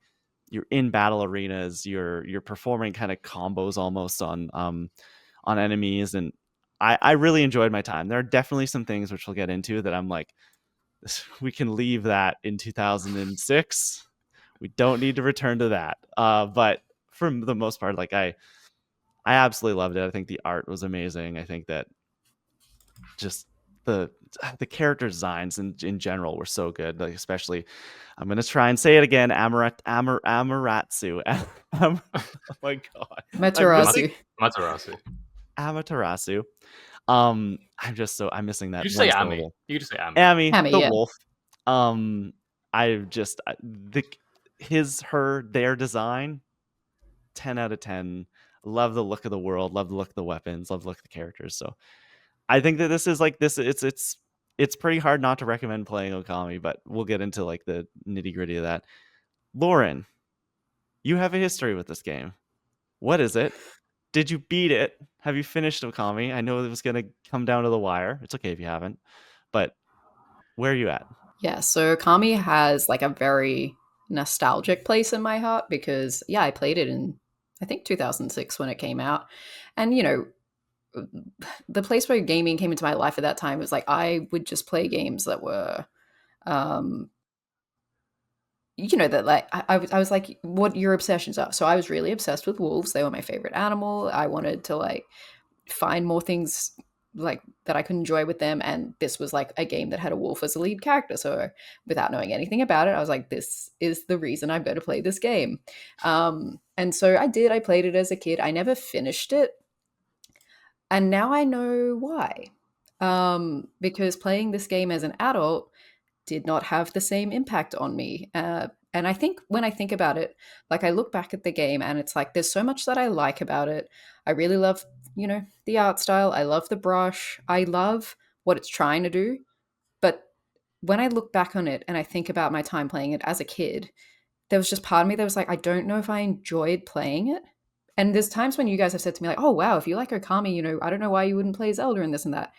you're in battle arenas, you're performing kind of combos almost on enemies, and I really enjoyed my time. There are definitely some things which we'll get into that I'm like, we can leave that in 2006. We don't need to return to that. But for the most part, like I absolutely loved it. I think the art was amazing. I think that just the character designs in general were so good. Like especially, I'm gonna try and say it again. Amaterasu. Oh my god, Materasu. Materasu. Amaterasu. I'm missing that You just one say Ami. syllable. You just say Ami. Amy, Amy, the yeah. wolf. Their design, 10 out of 10. Love the look of the world, love the look of the weapons, love the look of the characters. So I think that this is like this. It's pretty hard not to recommend playing Okami, but we'll get into like the nitty gritty of that. Lauren, you have a history with this game. What is it? Did you beat it? Have you finished Okami? I know it was going to come down to the wire. It's okay if you haven't, but where are you at? Yeah, so Okami has like a very nostalgic place in my heart because, yeah, I played it in, I think, 2006 when it came out. And, the place where gaming came into my life at that time was like I would just play games that were, um, that like I was like, what your obsessions are. So I was really obsessed with wolves. They were my favorite animal. I wanted to like find more things like that I could enjoy with them, and this was like a game that had a wolf as a lead character. So without knowing anything about it, I was like, this is the reason I'm going to play this game. And so I did. I played it as a kid. I never finished it, and now I know why. Because playing this game as an adult did not have the same impact on me. And I think when I think about it, like I look back at the game and it's like there's so much that I like about it. I really love, the art style. I love the brush. I love what it's trying to do. But when I look back on it and I think about my time playing it as a kid, there was just part of me that was like, I don't know if I enjoyed playing it. And there's times when you guys have said to me, like, oh, wow, if you like Okami, I don't know why you wouldn't play Zelda and this and that.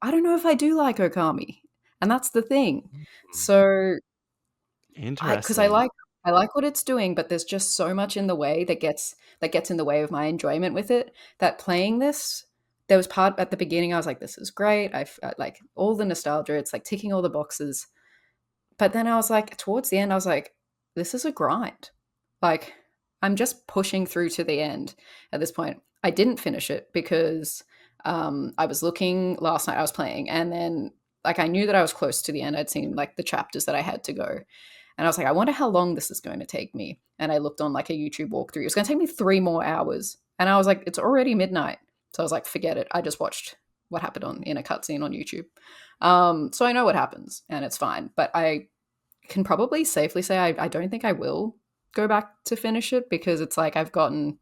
I don't know if I do like Okami. And that's the thing. So because Interesting. I like what it's doing, but there's just so much in the way that gets in the way of my enjoyment with it. That playing this, there was part at the beginning I was like, this is great. I like all the nostalgia. It's like ticking all the boxes. But then I was like, towards the end, I was like, this is a grind. Like I'm just pushing through to the end at this point. I didn't finish it because I was looking last night. I was playing, and then like I knew that I was close to the end. I'd seen like the chapters that I had to go. And I was like, I wonder how long this is going to take me. And I looked on like a YouTube walkthrough. It was going to take me 3 more hours. And I was like, it's already midnight. So I was like, forget it. I just watched what happened in a cutscene on YouTube. So I know what happens and it's fine. But I can probably safely say I don't think I will go back to finish it because it's like I've gotten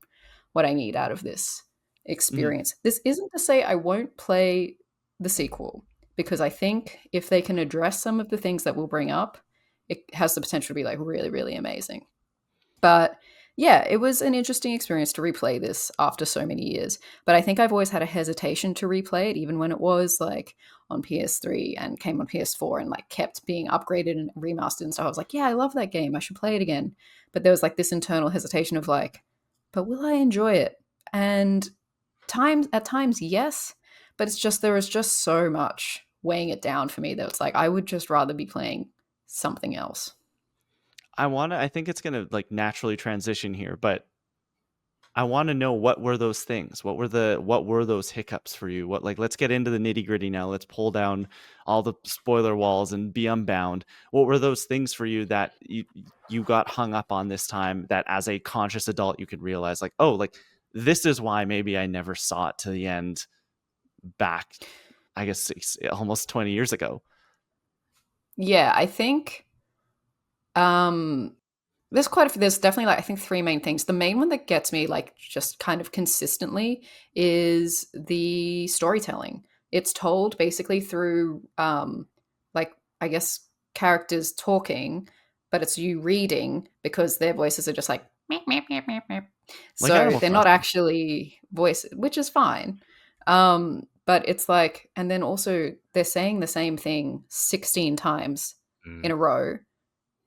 what I need out of this experience. This isn't to say I won't play the sequel because I think if they can address some of the things that we'll bring up, it has the potential to be like really, really amazing. But yeah, it was an interesting experience to replay this after so many years. But I think I've always had a hesitation to replay it, even when it was like on PS3 and came on PS4 and like kept being upgraded and remastered and stuff. I was like, yeah, I love that game. I should play it again. But there was like this internal hesitation of like, but will I enjoy it? And at times, yes. But it's just there was just so much weighing it down for me that it's like I would just rather be playing something else. I think it's gonna like naturally transition here, but I want to know what were those things? What were those hiccups for you? Let's get into the nitty gritty now. Let's pull down all the spoiler walls and be unbound. What were those things for you that you got hung up on this time that as a conscious adult you could realize like, oh, like this is why maybe I never saw it to the end back, I guess almost 20 years ago. Yeah, I think there's definitely like I think 3 main things. The main one that gets me like just kind of consistently is the storytelling. It's told basically through, like, I guess, characters talking, but it's you reading because their voices are just like meep, meep, meep, meep, meep. Like So Animal they're not Crossing. actually voices, which is fine. But it's like, and then also they're saying the same thing 16 times in Mm. a row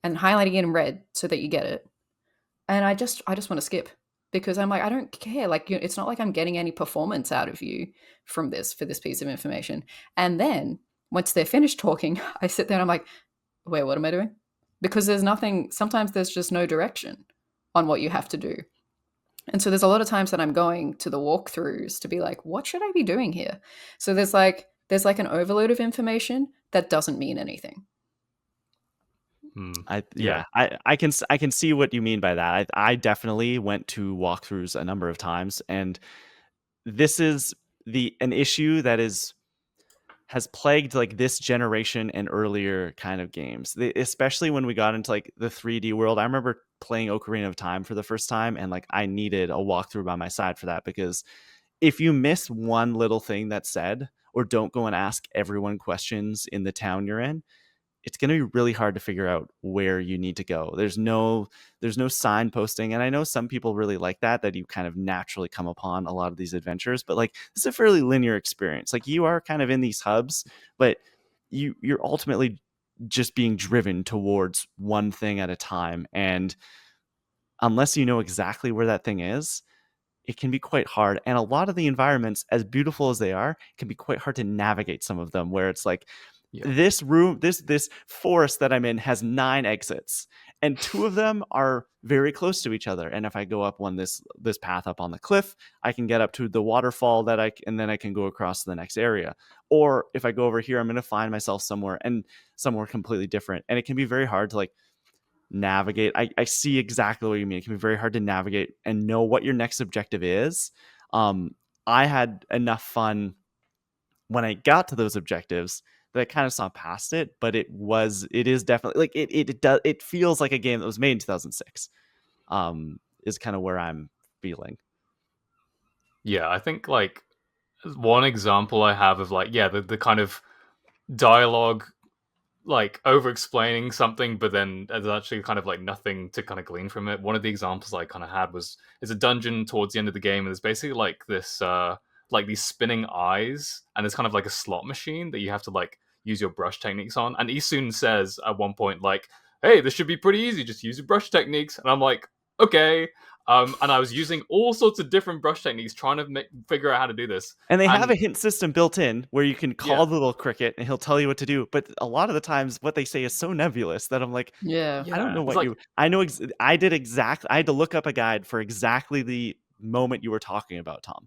and highlighting it in red so that you get it. And I just want to skip because I'm like, I don't care. Like, it's not like I'm getting any performance out of you from this for this piece of information. And then once they're finished talking, I sit there and I'm like, wait, what am I doing? Because there's nothing. Sometimes there's just no direction on what you have to do. And so there's a lot of times that I'm going to the walkthroughs to be like, what should I be doing here? So there's like an overload of information that doesn't mean anything. Mm. Yeah. I can see what you mean by that. I definitely went to walkthroughs a number of times, and this is an issue that has plagued like this generation and earlier kind of games. Especially when we got into like the 3D world. I remember playing Ocarina of Time for the first time, and like I needed a walkthrough by my side for that, because if you miss one little thing that's said, or don't go and ask everyone questions in the town you're in, it's going to be really hard to figure out where you need to go. There's no signposting, and I know some people really like that you kind of naturally come upon a lot of these adventures, but like it's a fairly linear experience. Like you are kind of in these hubs, but you're ultimately just being driven towards one thing at a time, and unless you know exactly where that thing is, it can be quite hard. And a lot of the environments, as beautiful as they are, can be quite hard to navigate some of them, where it's like, Yeah. this room, this forest that I'm in has 9 exits, and 2 of them are very close to each other. And if I go up this path up on the cliff, I can get up to the waterfall and then I can go across to the next area. Or if I go over here, I'm going to find myself somewhere completely different, and it can be very hard to like navigate. I see exactly what you mean. It can be very hard to navigate and know what your next objective is. I had enough fun when I got to those objectives that I kind of saw past it, but it is definitely like it feels like a game that was made in 2006. Is kind of where I'm feeling. Yeah, I think like one example I have of like, yeah, the kind of dialogue like over explaining something, but then there's actually kind of like nothing to kind of glean from it. One of the examples I kind of had was is a dungeon towards the end of the game, and there's basically like this like these spinning eyes, and there's kind of like a slot machine that you have to like use your brush techniques on. And Isun says at one point like, "Hey, this should be pretty easy. Just use your brush techniques." And I'm like, "Okay." And I was using all sorts of different brush techniques trying to figure out how to do this. And they have And a hint system built in where you can yeah, call the little cricket and he'll tell you what to do. But a lot of the times, what they say is so nebulous that I'm like, Yeah. I don't yeah, know it's what like you. I know. I had to look up a guide for exactly the moment you were talking about, Tom.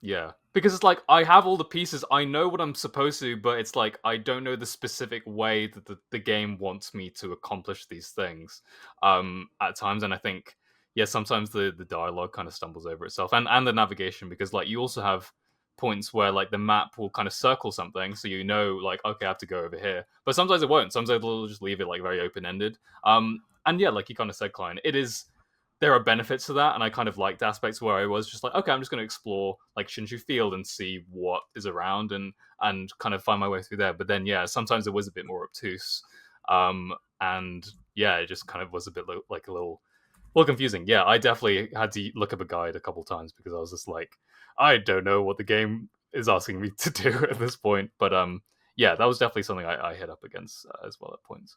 yeah, because it's like I have all the pieces, I know what I'm supposed to, but it's like I don't know the specific way that the game wants me to accomplish these things. At times, and I think yeah, sometimes the dialogue kind of stumbles over itself, and the navigation, because like you also have points where like the map will kind of circle something, so you know like okay, I have to go over here, but sometimes it won't. Sometimes it'll just leave it like very open ended. And yeah, like you kind of said, Klein, it is there are benefits to that, and I kind of liked aspects where I was just like, okay, I'm just going to explore like Shinshu Field and see what is around, and kind of find my way through there. But then, yeah, sometimes it was a bit more obtuse, and yeah, it just kind of was a bit like a little confusing. Yeah, I definitely had to look up a guide a couple times because I was just like, I don't know what the game is asking me to do at this point. But yeah, that was definitely something I hit up against as well at points.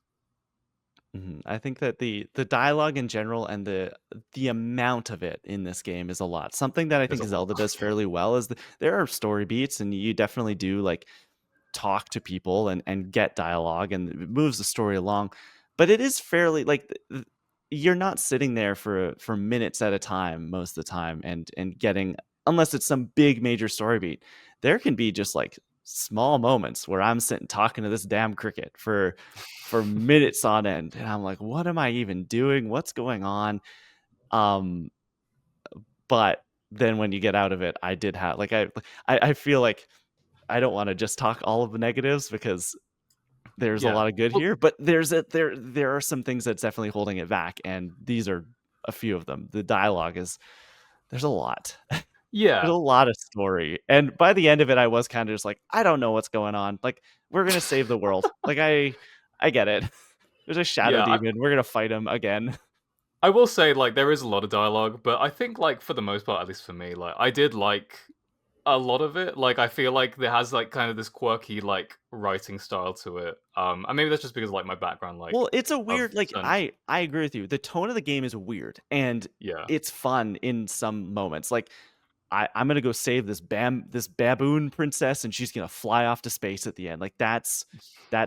I think that the dialogue in general and the amount of it in this game is a lot. Something that I There's think a lot. Zelda does fairly well is there are story beats, and you definitely do like talk to people and get dialogue, and it moves the story along. But it is fairly like you're not sitting there for minutes at a time most of the time, and getting, unless it's some big major story beat. There can be just like small moments where I'm sitting talking to this damn cricket for minutes on end, and I'm like, what am I even doing? What's going on? Um, but then when you get out of it, I did have like I feel like I don't want to just talk all of the negatives, because there's a Yeah. lot of good Well, here, but there are some things that's definitely holding it back, and these are a few of them. The dialogue is there's a lot. Yeah, There's a lot of story, and by the end of it, I was kind of just like, I don't know what's going on. Like, we're gonna save the world. Like, I get it. There's a shadow yeah. demon. We're gonna fight him again. I will say, like, there is a lot of dialogue, but I think, like, for the most part, at least for me, like, I did like a lot of it. Like, I feel like there has like kind of this quirky like writing style to it. And maybe that's just because like my background, like Well, it's a of weird like certain, I agree with you. The tone of the game is weird, and yeah, it's fun in some moments. Like I'm gonna go save this baboon princess, and she's gonna fly off to space at the end. Like that's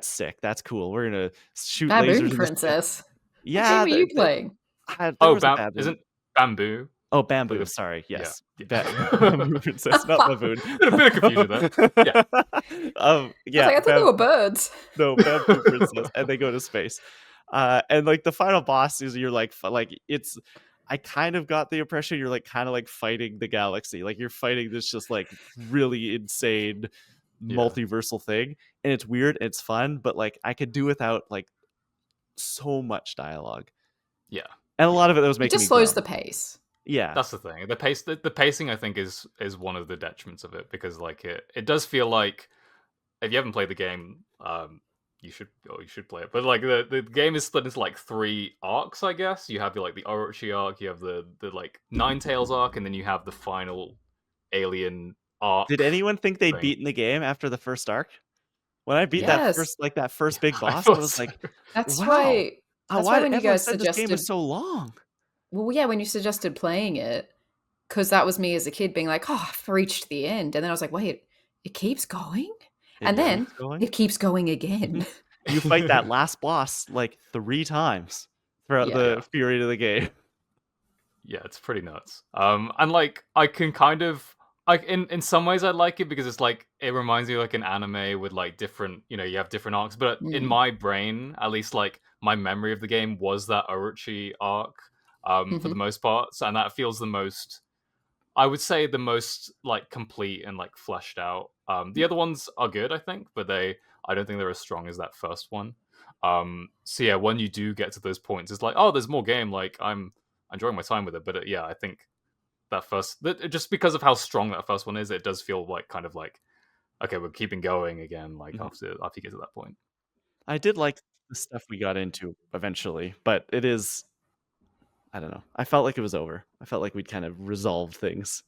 sick. That's cool. We're gonna shoot Baboon lasers in the sky. Princess. What game Yeah, are you playing? there Oh, was a baboon. isn't bamboo? Oh, Like bamboo. the Sorry. yeah, Yes, yeah. bamboo princess, not baboon. Bit of confusion there. Yeah, I was Yeah, like, I thought they were birds. no, bamboo princess, and they go to space. And like the final boss is you're like like it's. I kind of got the impression you're like kind of like fighting the galaxy, like you're fighting this just like really insane yeah, multiversal thing, and it's weird, it's fun, but like I could do without like so much dialogue, yeah. and a lot of it that was It making just me slows groan. the pace. Yeah, That's the thing. The pacing, I think, is one of the detriments of it because like it does feel like if you haven't played the game, you should play it. But like the game is split into like three arcs, I guess. You have the like the Orochi arc, you have the like Ninetales arc, and then you have the final alien did arc anyone think they'd thing. beaten the game after the first arc? When I beat that Yes. first that first big I boss, I thought was so. like, That's wow, why that's why why when you everyone guys said this game was suggested so long. well, yeah, when you suggested playing it, because that was me as a kid being like, "Oh, I've reached the end." And then I was like, "Wait, it keeps going?" It And keeps then going. it keeps going Mhm. again. You fight that last boss like 3 times throughout Yeah. Yeah. the period of the game. Yeah, it's pretty nuts. And like I can kind of like in some ways I like it because it's like it reminds me of like an anime with like different, you have different arcs. But in Mm. my brain, at least like my memory of the game was that Orochi arc, for the Mhm. most part. So, and that feels the most, I would say, the most like complete and like fleshed out. The other ones are good, I think, but I don't think they're as strong as that first one. So yeah, when you do get to those points, it's like, oh, there's more game. Like I'm enjoying my time with it. But yeah, I think just because of how strong that first one is, it does feel like kind of like okay, we're keeping going again. Like Mhm. after you get to that point. I did like the stuff we got into eventually, but it is I don't know. I felt like it was over. I felt like we'd kind of resolved things.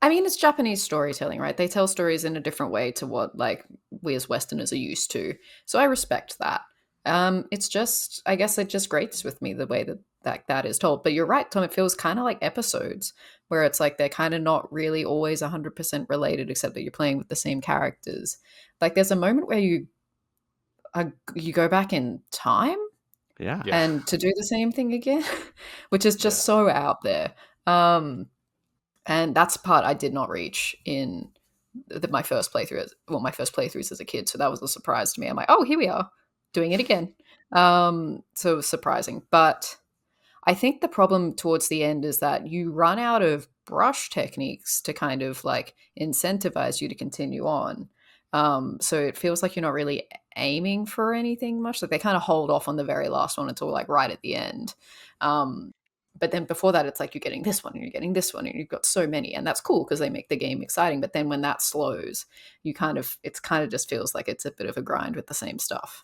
I mean, it's Japanese storytelling, right? They tell stories in a different way to what like we as Westerners are used to. So I respect that. It's just, I guess, it just grates with me the way that is told. But you're right, Tom. It feels kind of like episodes where it's like they're kind of not really always 100% related, except that you're playing with the same characters. Like there's a moment where you go back in time Yeah. Yeah, and to do the same thing again, which is yeah, just so out there. Um, and that's the part I did not reach in my first playthrough. Well, my first playthroughs as a kid, so that was a surprise to me. I'm like, oh, here we are doing it again. So it was surprising, but I think the problem towards the end is that you run out of brush techniques to kind of like incentivize you to continue on. So it feels like you're not really aiming for anything much. Like they kind of hold off on the very last one until like right at the end. Um, but then before that, it's like you're getting this one and you're getting this one and you've got so many, and that's cool because they make the game exciting. But then when that slows, it's kind of just feels like it's a bit of a grind with the same stuff.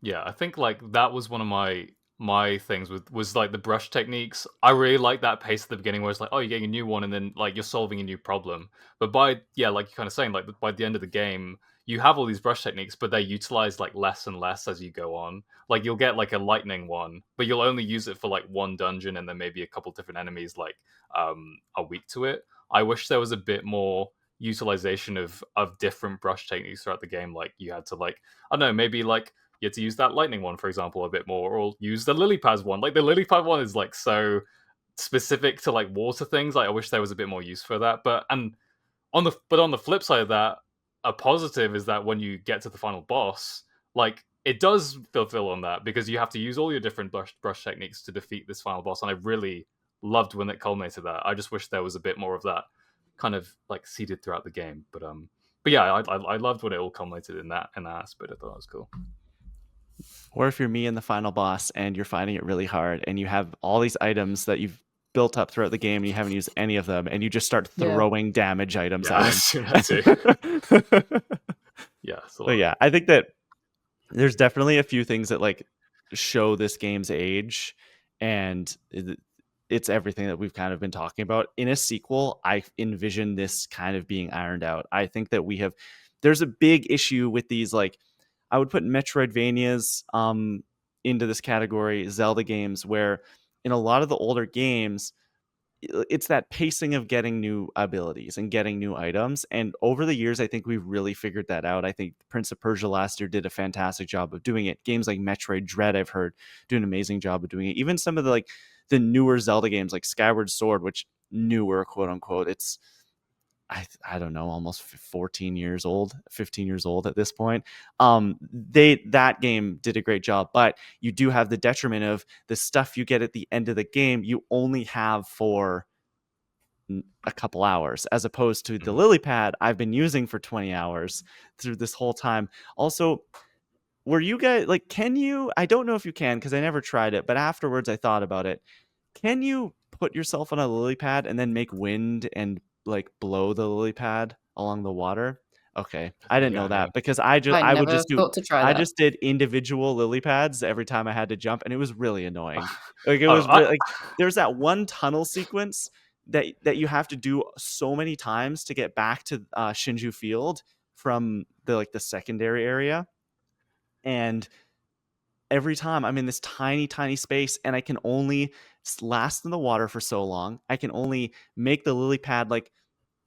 yeah. I think like that was one of my things with was like the brush techniques. I really like that pace at the beginning where it's like, oh, you're getting a new one and then like you're solving a new problem. But by yeah, like you're kind of saying, like by the end of the game, you have all these brush techniques, but they're utilized like less and less as you go on. Like you'll get like a lightning one, but you'll only use it for like one dungeon and then maybe a couple different enemies like are weak to it. I wish there was a bit more utilization of different brush techniques throughout the game. Like you had to like I don't know, maybe like you had to use that lightning one, for example, a bit more, or use the lily pads one. Like the lily pad one is like so specific to like water things. Like I wish there was a bit more use for that. But on the flip side of that, a positive is that when you get to the final boss, like it does fulfill on that because you have to use all your different brush techniques to defeat this final boss. And I really loved when it culminated that. I just wish there was a bit more of that kind of like seeded throughout the game. But yeah, I loved when it all culminated in that aspect. I thought it was cool. Or if you're me and the final boss and you're finding it really hard and you have all these items that you've built up throughout the game and you haven't used any of them, and you just start Yeah. throwing damage items Yeah, at I've seen that too. him. Yeah, it's a But lot. yeah, I think that there's definitely a few things that like show this game's age, and it's everything that we've kind of been talking about. In a sequel, I envision this kind of being ironed out. I think that there's a big issue with these, like, I would put Metroidvanias into this category, Zelda games, where in a lot of the older games, it's that pacing of getting new abilities and getting new items. And over the years, I think we've really figured that out. I think Prince of Persia last year did a fantastic job of doing it. Games like Metroid Dread, I've heard, do an amazing job of doing it. Even some of the like the newer Zelda games like Skyward Sword, which newer, quote unquote, it's I don't know, almost 14 years old, 15 years old at this point. That game did a great job, but you do have the detriment of the stuff you get at the end of the game you only have for a couple hours, as opposed to the lily pad I've been using for 20 hours through this whole time. Also, were you guys like, can you, I don't know if you can because I never tried it, but afterwards I thought about it. Can you put yourself on a lily pad and then make wind and like blow the lily pad along the water? Okay, I didn't know Yeah. that because I I would never just do thought to try I that. just did individual lily pads every time I had to jump, and it was really annoying. Like it Oh, was really, like, there's that one tunnel sequence that you have to do so many times to get back to Shinju Field from the like the secondary area, and every time I'm in this tiny, tiny space and I can only last in the water for so long. I can only make the lily pad like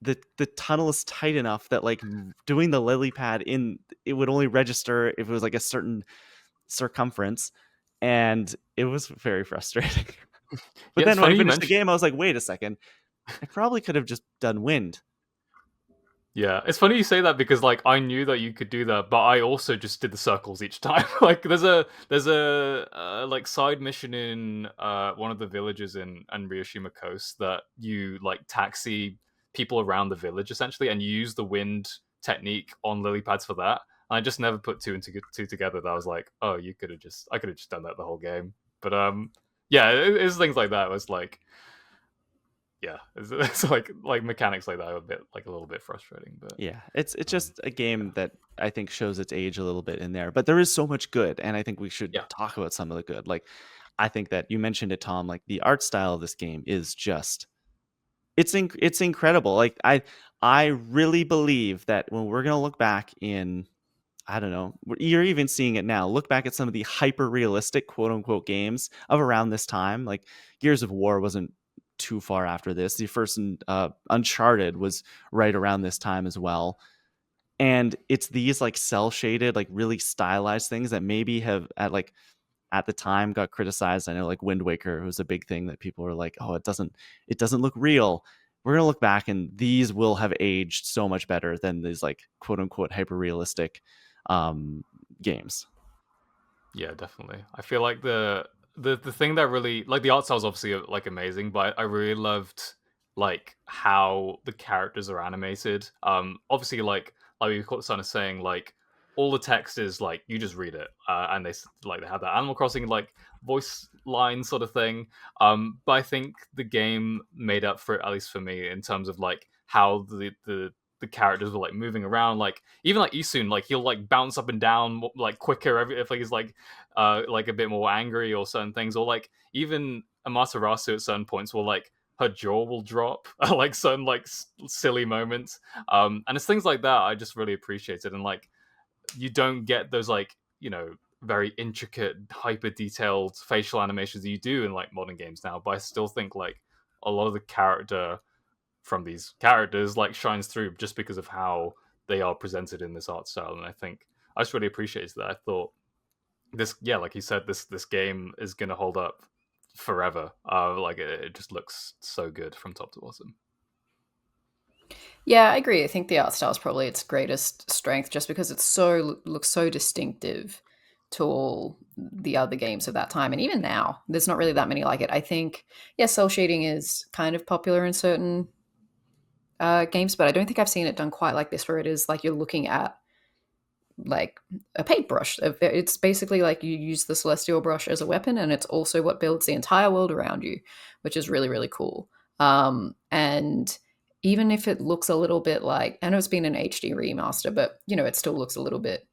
the tunnel is tight enough that like doing the lily pad in it would only register if it was like a certain circumference, and it was very frustrating. But yeah, it's then when I funny you finished the mentioned. game, I was like, wait a second, I probably could have just done wind. Yeah, it's funny you say that because like I knew that you could do that, but I also just did the circles each time. Like there's a like side mission in one of the villages in Ryoshima Coast that you like taxi people around the village essentially, and you use the wind technique on lily pads for that. I just never put two together. That I was like, oh, I could have just done that the whole game. But yeah, it's things like that. It was like yeah, it's like mechanics like that are a bit like a little bit frustrating, but Yeah, it's um, just a yeah, game that I think shows its age a little bit in there, but there is so much good, and I think we should yeah, talk about some of the good. Like, I think that you mentioned it, Tom. Like the art style of this game is just it's incredible. Like I really believe that when we're gonna look back in, I don't know, you're even seeing it now. Look back at some of the hyper realistic quote unquote games of around this time. Like Gears of War wasn't too far after this. The first Uncharted was right around this time as well. And it's these like cell shaded, like really stylized things that maybe have at the time got criticized. I know like Wind Waker was a big thing that people were like, oh, it doesn't look real. We're gonna look back and these will have aged so much better than these like quote unquote hyper realistic games. yeah, definitely. I feel like the thing that really like the art style is obviously like amazing, but I really loved like how the characters are animated. Obviously like we caught Son is saying like all the text is like you just read it, and like they have that Animal Crossing like voice line sort of thing. But I think the game made up for it, at least for me, in terms of like how the characters were like moving around, like even like Isun, like he'll like bounce up and down like quicker if like he's like a bit more angry or certain things, or like even Amaterasu at certain points will like her jaw will drop at like certain like silly moments, and it's things like that I just really appreciate it, and like you don't get those like very intricate hyper detailed facial animations that you do in like modern games now, but I still think like a lot of the character from these characters like shines through just because of how they are presented in this art style, and I think I just really appreciated that. I thought this, yeah, like you said, this game is gonna hold up forever. Like it just looks so good from top to bottom. Yeah, I agree. I think the art style is probably its greatest strength just because it's so looks so distinctive to all the other games of that time. And even now, there's not really that many like it. I think, yeah, cell shading is kind of popular in certain games, but I don't think I've seen it done quite like this, where it is like you're looking at like a paintbrush. It's basically like you use the celestial brush as a weapon, and it's also what builds the entire world around you, which is really, really cool. And even if it looks a little bit like, I know it's been an HD remaster, but it still looks a little bit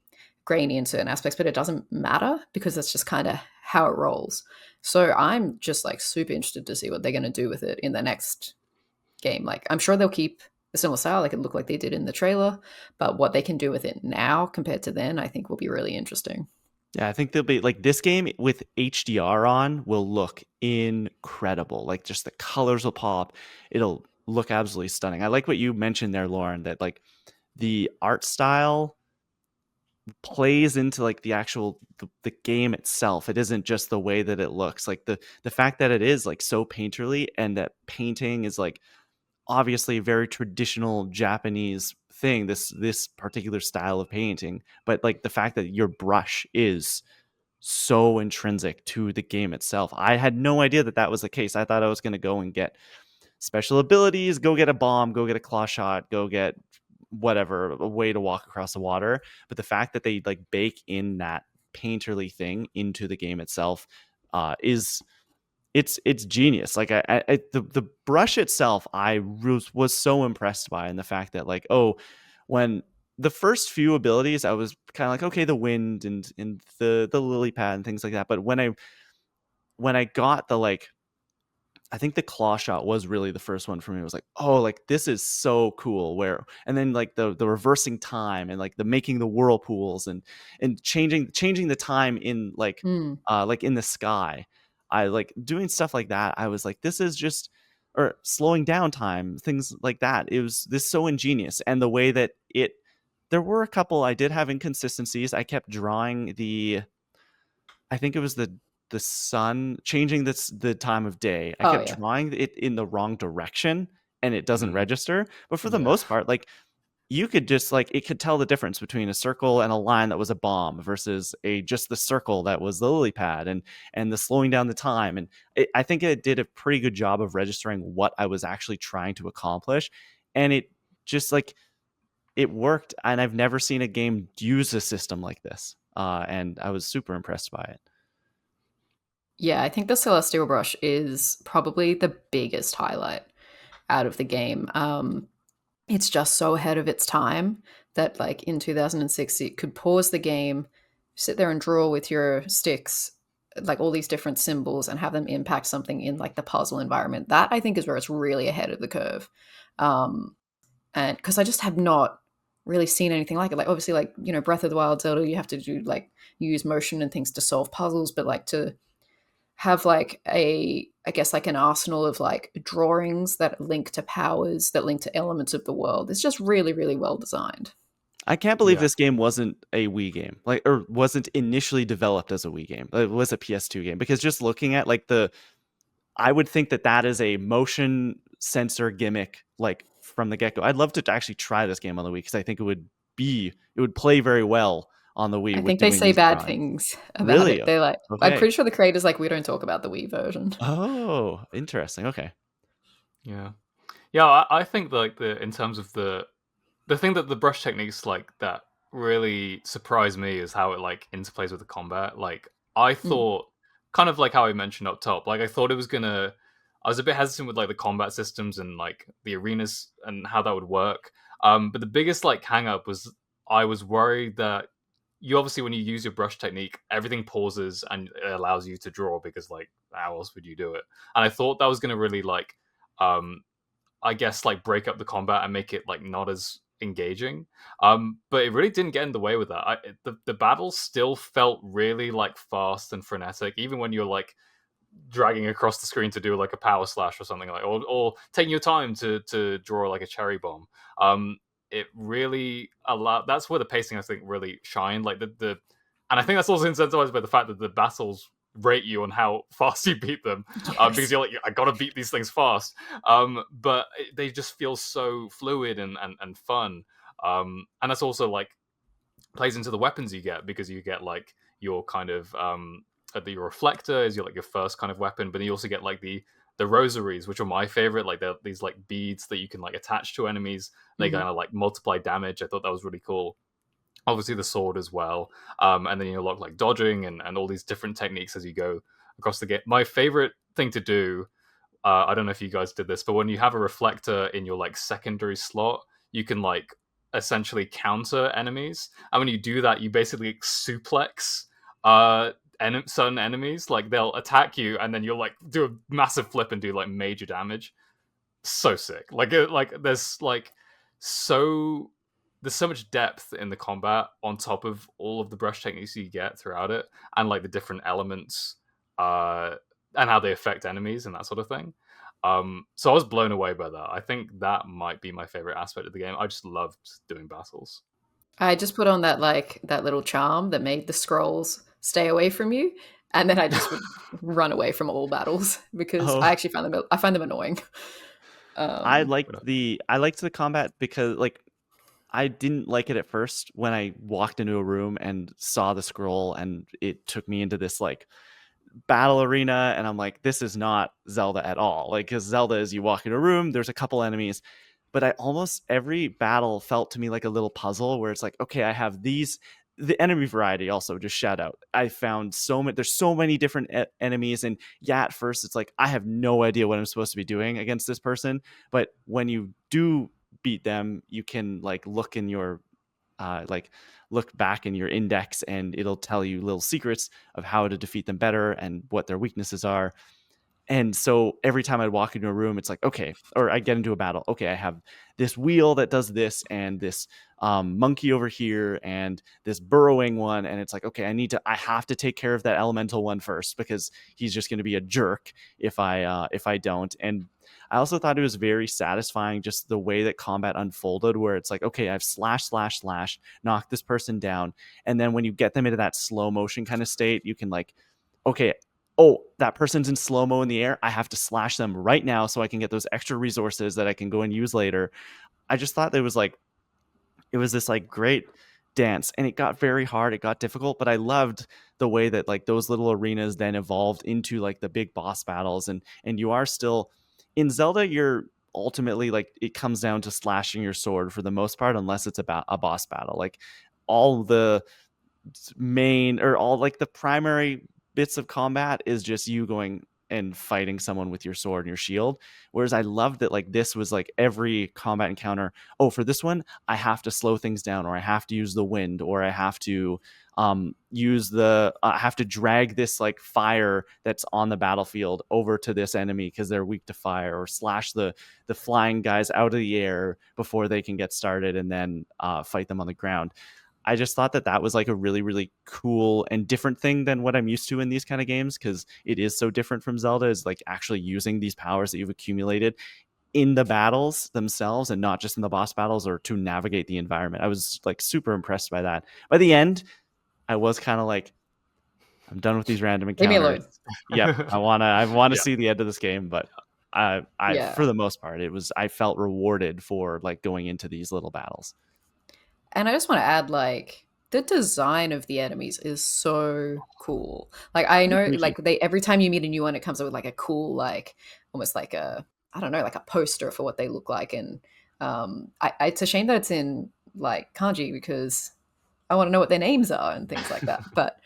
grainy in certain aspects, but it doesn't matter because that's just kind of how it rolls. So I'm just like super interested to see what they're going to do with it in the next game. Like, I'm sure they'll keep a similar style, like it looked like they did in the trailer, but what they can do with it now compared to then, I think will be really interesting. Yeah, I think they'll be like, this game with HDR on will look incredible. Like, just the colors will pop. It'll look absolutely stunning. I like what you mentioned there, Lauren, that like the art style plays into like the actual the game itself. It isn't just the way that it looks. Like the fact that it is like so painterly, and that painting is like obviously a very traditional Japanese thing, this particular style of painting, but like the fact that your brush is so intrinsic to the game itself. I had no idea that that was the case. I thought I was going to go and get special abilities, go get a bomb, go get a claw shot, go get whatever, a way to walk across the water. But the fact that they like bake in that painterly thing into the game itself is it's genius. Like the brush itself, I was so impressed by, and the fact that like, oh, when the first few abilities, I was kind of like, okay, the wind and the lily pad and things like that. But when I got the like, I think the claw shot was really the first one for me. It was like, oh, like this is so cool. And then like the reversing time, and like the making the whirlpools, and changing the time in like in the sky. I like doing stuff like that. I was like, this is just, or slowing down time, things like that. It was this so ingenious, and the way that there were a couple I did have inconsistencies. I kept drawing I think it was the sun changing the time of day. I Oh kept yeah. drawing it in the wrong direction, and it doesn't register. But for the Yeah. most part, like, you could just like, it could tell the difference between a circle and a line that was a bomb versus just the circle that was the lily pad, and the slowing down the time. And I think it did a pretty good job of registering what I was actually trying to accomplish, and it just like, it worked. And I've never seen a game use a system like this, and I was super impressed by it. Yeah, I think the celestial brush is probably the biggest highlight out of the game. It's just so ahead of its time that, like, in 2006, it could pause the game, sit there and draw with your sticks, like all these different symbols, and have them impact something in like the puzzle environment. That I think is where it's really ahead of the curve. Um, and because I just have not really seen anything like it. Like, obviously, like, Breath of the Wild, Zelda, you have to do like, use motion and things to solve puzzles, but like to have like I guess like an arsenal of like drawings that link to powers, that link to elements of the world. It's just really, really well designed. I can't believe Yeah. this game wasn't a Wii game, like, or wasn't initially developed as a Wii game. It was a PS2 game, because just looking at like I would think that that is a motion sensor gimmick, like from the get go. I'd love to actually try this game on the Wii, because I think it would play very well on the Wii I with think they doing say these bad drawings. things about Really? it. They're like, I'm Okay. pretty sure the creator's like, we don't talk about the Wii version. Oh, interesting. Okay. Yeah. Yeah, I think like in terms of the thing that the brush techniques like that really surprised me is how it like interplays with the combat. Like, I Mm. thought, kind of like how I mentioned up top, like I thought it was gonna. I was a bit hesitant with like the combat systems and like the arenas and how that would work. But the biggest like hang up was, I was worried that you obviously, when you use your brush technique, everything pauses and it allows you to draw, because like how else would you do it? And I thought that was gonna really like um I guess like break up the combat and make it like not as engaging. But it really didn't get in the way with that. The battle still felt really like fast and frenetic, even when you're like dragging across the screen to do like a power slash or something, like, or taking your time to draw like a cherry bomb. It really allowed. That's where the pacing, I think, really shined. Like and I think that's also incentivized by the fact that the battles rate you on how fast you beat them, because Yes. you're like, I gotta beat these things fast. But they just feel so fluid and fun. And that's also like plays into the weapons you get, because you get like your kind of your reflector is your first kind of weapon, but then you also get like the rosaries, which are my favorite. Like, they're these like beads that you can like attach to enemies. They Mhm. kind of like multiply damage. I thought that was really cool. obviously the sword as well, and then you unlock like dodging and all these different techniques as you go across the game. My favorite thing to do, I don't know if you guys did this, but when you have a reflector in your like secondary slot, you can like essentially counter enemies, and when you do that, you basically suplex certain enemies. Like they'll attack you, and then you'll like do a massive flip and do like major damage. So sick. So there's so much depth in the combat on top of all of the brush techniques you get throughout it, and like the different elements, uh, and how they affect enemies and that sort of thing. So I was blown away by that. I think that might be my favorite aspect of the game. I just loved doing battles. I just put on that little charm that made the scrolls stay away from you, and then I just would run away from all battles because I Oh, actually find them annoying. Um, I liked the combat because like I didn't like it at first when I walked into a room and saw the scroll and it took me into this like battle arena, and I'm like, this is not Zelda at all. Like, because Zelda is you walk in a room, there's a couple enemies, but I almost every battle felt to me like a little puzzle where it's like, okay, I have these. The enemy variety also, just shout out, I found so many, there's so many different enemies, and yeah, at first it's like I have no idea what I'm supposed to be doing against this person, but when you do beat them, you can like look in your like look back in your index and it'll tell you little secrets of how to defeat them better and what their weaknesses are. And so every time I'd walk into a room, it's like, okay, or I get into a battle. Okay, I have this wheel that does this, and this monkey over here, and this burrowing one. And it's like, okay, I have to take care of that elemental one first because he's just going to be a jerk if I don't. And I also thought it was very satisfying just the way that combat unfolded, where it's like, okay, I've slash, slash, slash, knock this person down. And then when you get them into that slow motion kind of state, you can like, okay, oh, that person's in slow mo in the air. I have to slash them right now so I can get those extra resources that I can go and use later. I just thought it was this like great dance, and it got very hard. It got difficult, but I loved the way that like those little arenas then evolved into like the big boss battles. And you are still in Zelda, you're ultimately like it comes down to slashing your sword for the most part, unless it's about a boss battle. Like all the main or all like the primary bits of combat is just you going and fighting someone with your sword and your shield. Whereas I loved that like this was like every combat encounter, oh, for this one I have to slow things down, or I have to use the wind, or I have to use the I have to drag this like fire that's on the battlefield over to this enemy because they're weak to fire, or slash the flying guys out of the air before they can get started, and then fight them on the ground. I just thought that that was like a really, really cool and different thing than what I'm used to in these kind of games, because it is so different from Zelda, is like actually using these powers that you've accumulated in the battles themselves and not just in the boss battles or to navigate the environment. I was like super impressed by that. By the end, I was kind of like, I'm done with these random Leave me encounters. alone. Yep, I wanna Yeah. see the end of this game, but I Yeah. for the most part, I felt rewarded for like going into these little battles. And I just want to add, like, the design of the enemies is so cool. Like, I know, Thank you. like, they every time you meet a new one, it comes up with like a cool, like, almost like a, I don't know, like a poster for what they look like. And it's a shame that it's in like kanji because I want to know what their names are and things like that. But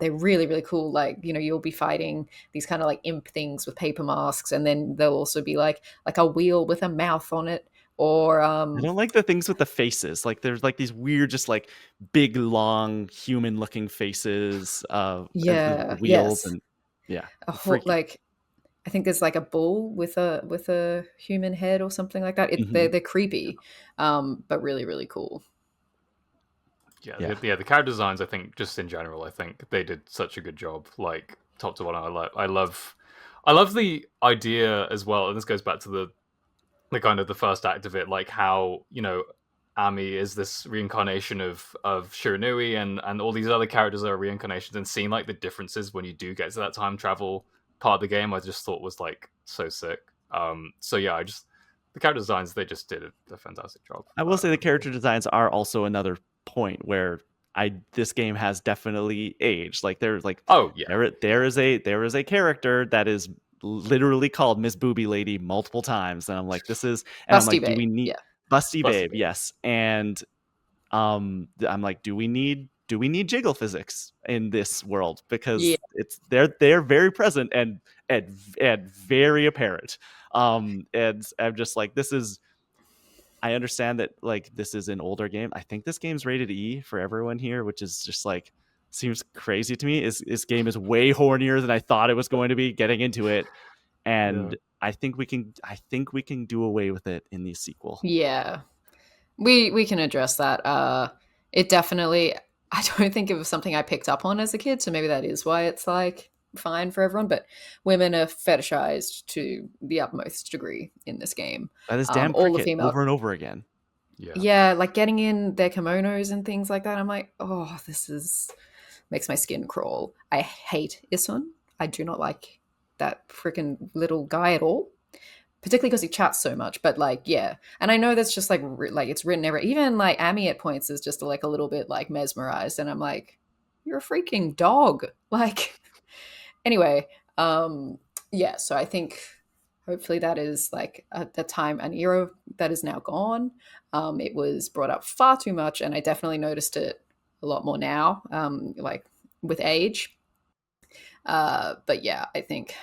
they're really, really cool. Like, you'll be fighting these kind of like imp things with paper masks, and then there'll also be like a wheel with a mouth on it, or I don't like the things with the faces. Like there's like these weird, just like big, long, human-looking faces as the yeah, wheels, yes, and yeah, a whole freaky. like I think there's like a bull with a human head or something like that. Hmm. They're creepy, but really, really cool. Yeah, Yeah, the character designs, I think, just in general, I think they did such a good job, like top to bottom. I love the idea as well, and this goes back to the kind of the first act of it, like how Ami is this reincarnation of Shiranui, and all these other characters are reincarnations, and seeing like the differences when you do get to that time travel part of the game, I just thought was like so sick. So yeah, I just the character designs, they just did a fantastic job. I will say the Overall. character designs are also another point where this game has definitely aged. Like there's like Oh yeah, there is a character that is literally called Miss Booby Lady multiple times, and I'm like, this is, and I'm Busty like, do Babe, we need yeah. Busty Busty Babe? Babe. Yes, and I'm like, do we need jiggle physics in this world? Yeah. Because they're very present and very apparent. And I'm just like, this is, I understand that like this is an older game. I think this game's rated E for everyone here, which is just like seems crazy to me. This game is way hornier than I thought it was going to be getting into it, Yeah. and I think we can do away with it in the sequel. Yeah. We can address that. It definitely, I don't think it was something I picked up on as a kid, so maybe that is why it's like fine for everyone. But women are fetishized to the utmost degree in this game. By this damn All the cricket female, over and over again. yeah, like getting in their kimonos and things like that. I'm like, oh, this is makes my skin crawl. I hate Isun. I do not like that freaking little guy at all, particularly because he chats so much. But like, yeah, and I know that's just like like it's written every. Even like Amy at points is just like a little bit like mesmerized, and I'm like, you're a freaking dog. Like, anyway, yeah. So I think hopefully that is like a time, an era that is now gone. It was brought up far too much, and I definitely noticed it a lot more now, like with age. But yeah, I think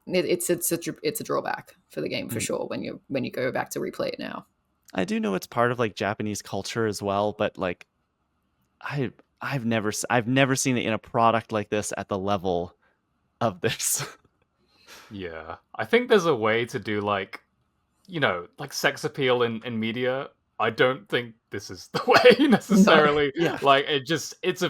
it's a drawback for the game for sure when you go back to replay it now. I do know it's part of like Japanese culture as well, but like I've never seen it in a product like this at the level of this. Yeah. I think there's a way to do like, like sex appeal in media. I don't think this is the way No. necessarily. Yeah. Like it's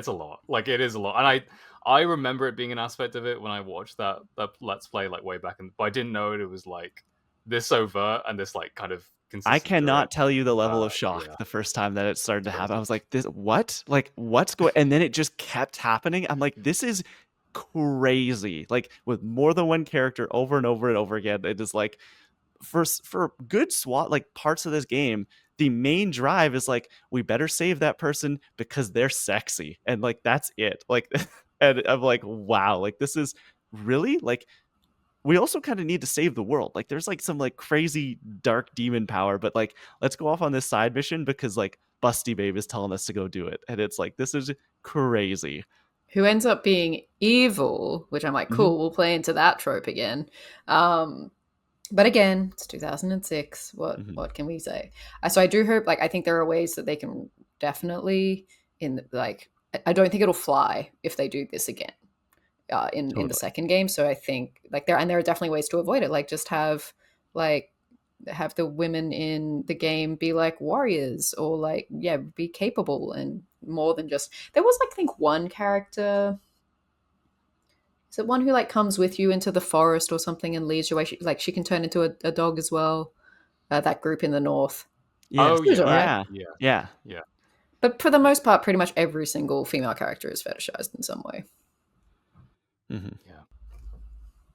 a lot. Like it is a lot. And I remember it being an aspect of it when I watched that Let's Play like way back but I didn't know it was like this overt and this like kind of consistent I throughout. cannot tell you the level of shock Yeah. the first time that it started to happen. I was like, "This what? Like what's going?" And then it just kept happening. I'm like, "This is crazy!" Like with more than one character over and over and over again. It is like for good SWAT like parts of this game. The main drive is like we better save that person because they're sexy, and like that's it. Like, and I'm like, wow, like this is really like we also kind of need to save the world. Like there's like some like crazy dark demon power, but like let's go off on this side mission because like Busty Babe is telling us to go do it. And it's like this is crazy. Who ends up being evil, which I'm like, cool, we'll play into that trope again. But again, it's 2006. What can we say? So I do hope, like, I think there are ways that they can definitely I don't think it'll fly if they do this again. In the second game. So I think like there are definitely ways to avoid it. Like just have the women in the game be like warriors or like be capable and more than just. There was like I think one character. Is it one who like comes with you into the forest or something and leads you away? She can turn into a dog as well. That group in the north. Yes. Oh yeah, right. Yeah. But for the most part, pretty much every single female character is fetishized in some way. Yeah.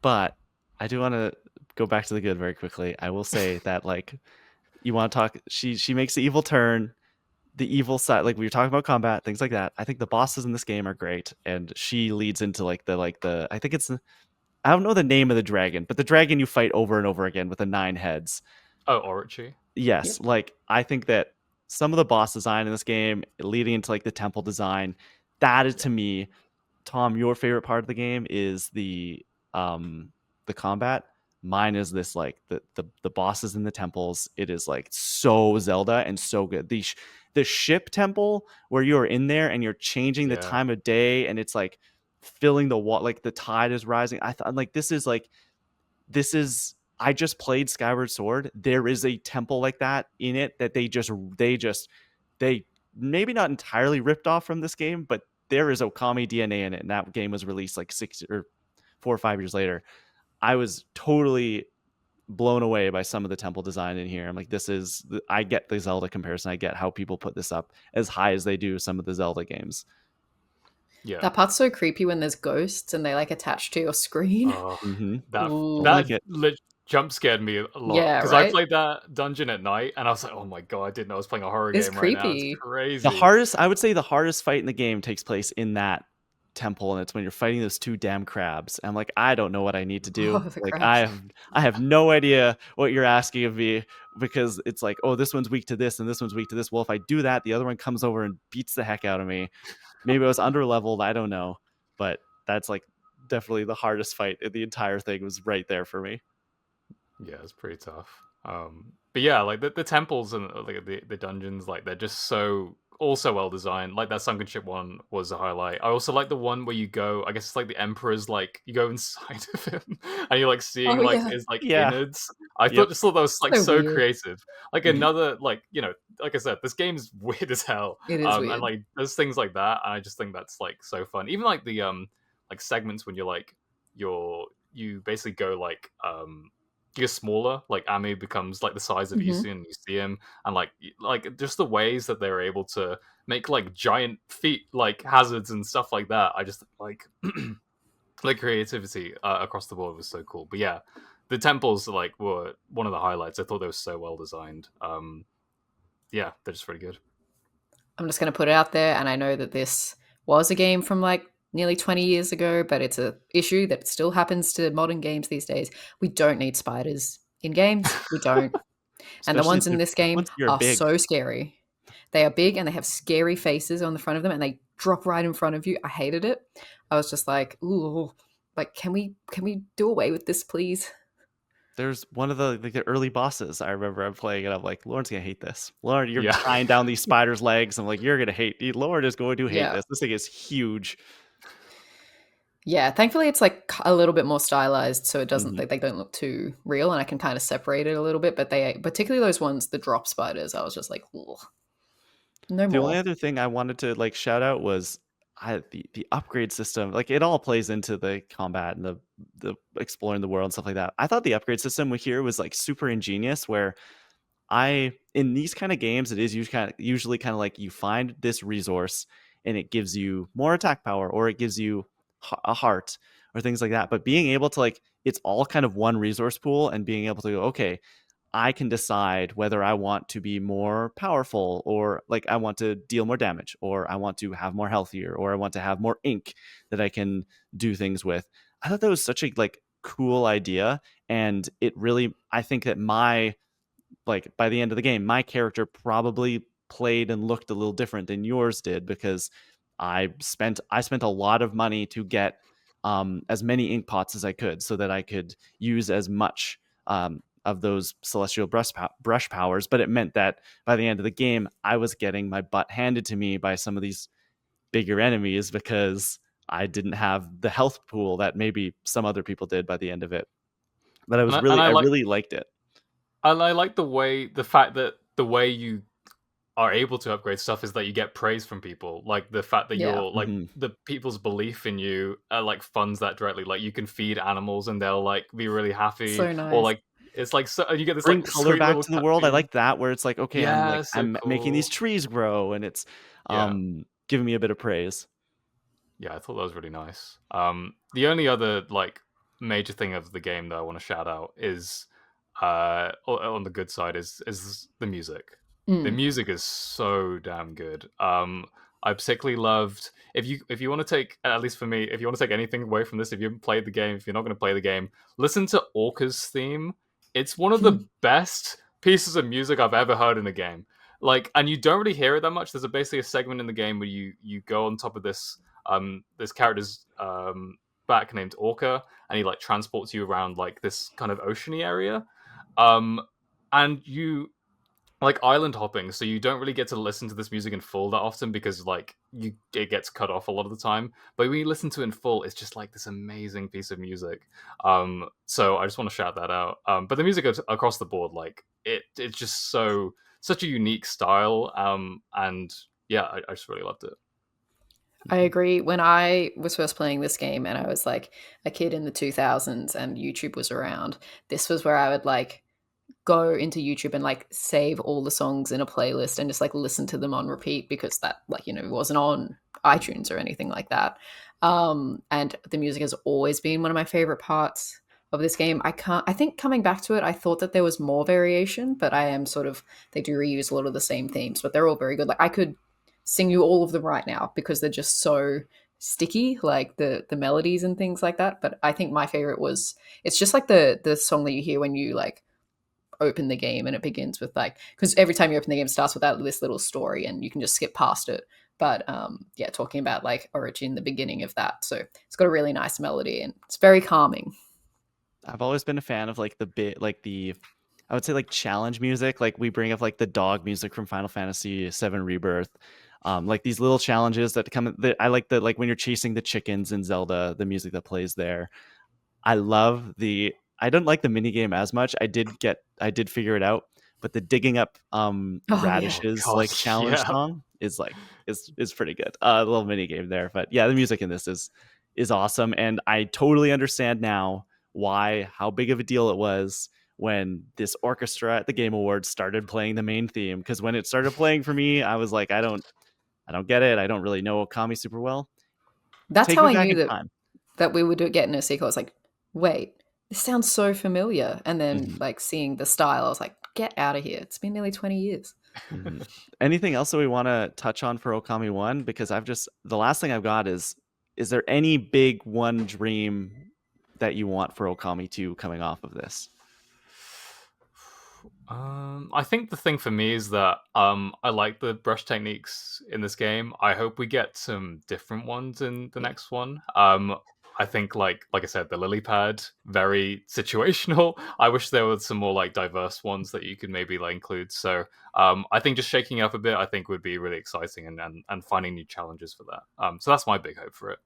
But I do want to go back to the good very quickly. I will say that like you want to talk, she makes the evil turn, the evil side. Like we were talking about combat, things like that. I think the bosses in this game are great, and she leads into like the I think it's I don't know the name of the dragon, but the dragon you fight over and over again with the 9 heads. Oh, Orochi. Yes, like I think that some of the boss design in this game, leading into like the temple design, that is to me, Tom, your favorite part of the game is the combat. Mine is this like the bosses in the temples. It is like so Zelda and so good. The ship temple where you're in there and you're changing the time of day and it's like filling the water, like the tide is rising. I thought like this is I just played Skyward Sword. There is a temple like that in it that they maybe not entirely ripped off from this game, but there is Okami DNA in it, and that game was released like 4 or 5 years later. I was totally blown away by some of the temple design in here. I'm like, I get the Zelda comparison. I get how people put this up as high as they do some of the Zelda games. Yeah, that part's so creepy when there's ghosts and they like attach to your screen. That jump scared me a lot because I played that dungeon at night and I was like, oh my god, I didn't know I was playing a horror game right now. It's crazy. I would say the hardest fight in the game takes place in that temple, and it's when you're fighting those two damn crabs. I'm like, I don't know what I need to Oh, do. the Like crabs. I have no idea what you're asking of me, because it's like, oh, this one's weak to this and this one's weak to this. Well, if I do that, the other one comes over and beats the heck out of me. Maybe I was under leveled, I don't know, but that's like definitely the hardest fight in the entire thing was right there for me. Yeah, it's pretty tough. But yeah, like the temples and like the dungeons, like they're just so also well designed. Like that sunken ship one was a highlight. I also like the one where you go. I guess it's like the emperor's, like you go inside of him and you're like seeing Oh like yeah. his like Yeah. innards. I Yep. just thought that was like So so weird. creative. Like another like like I said, this game's weird as hell. It is And weird. like there's things like that, and I just think that's like so fun. Even like the like segments when you're like you basically go like you're smaller, like Ami becomes like the size of Mhm. Yusu, and you see him, and like just the ways that they're able to make like giant feet like hazards and stuff like that. I just like the creativity across the board was so cool. But yeah, the temples like were one of the highlights. I thought they were so well designed. Yeah, they're just really good. I'm just going to put it out there, and I know that this was a game from like nearly 20 years ago, but it's a issue that still happens to modern games these days. We don't need spiders in games. We don't. And the Especially ones in this game once you're are big. so scary. They are big and they have scary faces on the front of them, and they drop right in front of you. I hated it. I was just like, ooh, like can we do away with this, please? There's one of the early bosses I remember I'm playing, and I'm like, Lauren's gonna hate this. Lauren, you're Yeah. tying down these spiders' legs. I'm like, you're gonna hate. Lauren is going to hate Yeah. this. This thing is huge. Yeah, thankfully it's like a little bit more stylized, so it doesn't Mhm. they don't look too real, and I can kind of separate it a little bit. But they, particularly those ones, the drop spiders, I was just like, ugh, no The only more. other thing I wanted to like shout out was the upgrade system. Like it all plays into the combat and the exploring the world and stuff like that. I thought the upgrade system here was like super ingenious, where I in these kind of games, it is usually kind of like you find this resource and it gives you more attack power, or it gives you a heart or things like that. But being able to like, it's all kind of one resource pool, and being able to go, okay, I can decide whether I want to be more powerful, or like I want to deal more damage, or I want to have more healthier, or I want to have more ink that I can do things with. I thought that was such a like cool idea, and it really, I think that my like by the end of the game, my character probably played and looked a little different than yours did, because I spent a lot of money to get as many ink pots as I could, so that I could use as much of those celestial brush powers. But it meant that by the end of the game, I was getting my butt handed to me by some of these bigger enemies, because I didn't have the health pool that maybe some other people did by the end of it. But And I really liked it. I like the fact that the way you are able to upgrade stuff is that you get praise from people. Like the fact that Yeah. you're like Mhm. the people's belief in you like funds that directly. Like you can feed animals and they'll like be really happy, So or nice. like it's like so you get this Bring like color sweet back little to the world. I cutscene. like that, where it's like, okay, Yeah, so I'm making these cool. trees grow, and it's Yeah. giving me a bit of praise. Yeah, I thought that was really nice. The only other like major thing of the game that I want to shout out is on the good side is the music. The Mm. music is so damn good. I particularly loved if you want to take, at least for me, if you want to take anything away from this, if you haven't played the game, if you're not going to play the game, listen to Orca's theme. It's one of the best pieces of music I've ever heard in a game. Like, and you don't really hear it that much. There's basically a segment in the game where you go on top of this character's back named Orca, and he like transports you around like this kind of oceany area, um, and you like island hopping, so you don't really get to listen to this music in full that often, because like it gets cut off a lot of the time. But when you listen to it in full, it's just like this amazing piece of music. So I just want to shout that out. But the music across the board, it's just such a unique style. And yeah, I just really loved it. I agree. When I was first playing this game and I was like a kid in the 2000s and YouTube was around, this was where I would like go into YouTube and like save all the songs in a playlist and just like listen to them on repeat, because that, like, wasn't on iTunes or anything like that. And the music has always been one of my favorite parts of this game. I think coming back to it, I thought that there was more variation, but I am sort of, they do reuse a lot of the same themes, but they're all very good. Like I could sing you all of them right now because they're just so sticky, like the melodies and things like that. But I think my favorite was it's just like the song that you hear when you like open the game and it begins with like because every time you open the game it starts with that this little story and you can just skip past it. But yeah, talking about like Origin, the beginning of that. So it's got a really nice melody and it's very calming. I've always been a fan of like I would say like challenge music. Like we bring up like the dog music from Final Fantasy VII Rebirth. Like these little challenges that come. I like the like when you're chasing the chickens in Zelda, the music that plays there. I love the. I don't like the mini game as much. I did figure it out, but the digging up Oh yeah. Oh radishes like gosh, challenge yeah. song is like is pretty good. A little mini game there, but yeah, the music in this is awesome, and I totally understand now how big of a deal it was when this orchestra at the Game Awards started playing the main theme. Because when it started playing for me, I was like, I don't get it. I don't really know Okami super well. That's Take how me I back knew in that time. we would getting a sequel. I was like, wait, this sounds so familiar. And then Mhm. like seeing the style, I was like, get out of here. It's been nearly 20 years. Mhm. Anything else that we want to touch on for Okami 1? Because the last thing I've got is there any big one dream that you want for Okami 2 coming off of this? I think the thing for me is that I like the brush techniques in this game. I hope we get some different ones in the Yeah. next one. I think like I said, the lily pad very situational. I wish there were some more like diverse ones that you could maybe like include. So I think just shaking up a bit, I think would be really exciting and finding new challenges for that. So that's my big hope for it.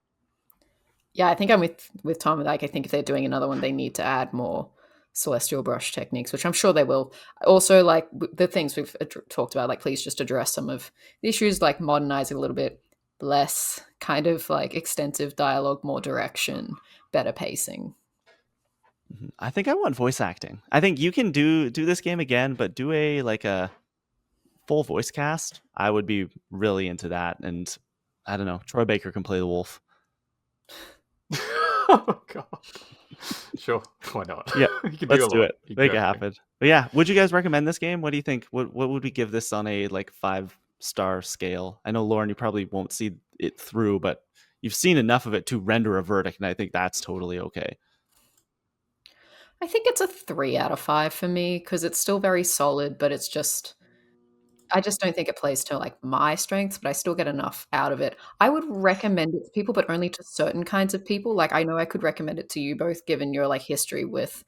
Yeah, I think I'm with Tom. Like, I think if they're doing another one, they need to add more celestial brush techniques, which I'm sure they will. Also, like the things we've talked about, like please just address some of the issues, like modernize it a little bit, less kind of like extensive dialogue, more direction, better pacing. Mhm. I think I want voice acting. I think you can do this game again, but do a full voice cast. I would be really into that. And I don't know, Troy Baker can play the wolf. Oh god. Sure, why not? Yeah, You can do let's a do lot. it. You can do Make it everything. happen. But yeah, would you guys recommend this game? What do you think? What would we give this on a like 5-star scale? I know Lauren, you probably won't see it through, but you've seen enough of it to render a verdict, and I think that's totally okay. I think it's a 3 out of 5 for me because it's still very solid, but it's just I just don't think it plays to like my strengths, but I still get enough out of it. I would recommend it to people, but only to certain kinds of people. Like I know I could recommend it to you both, given your like history with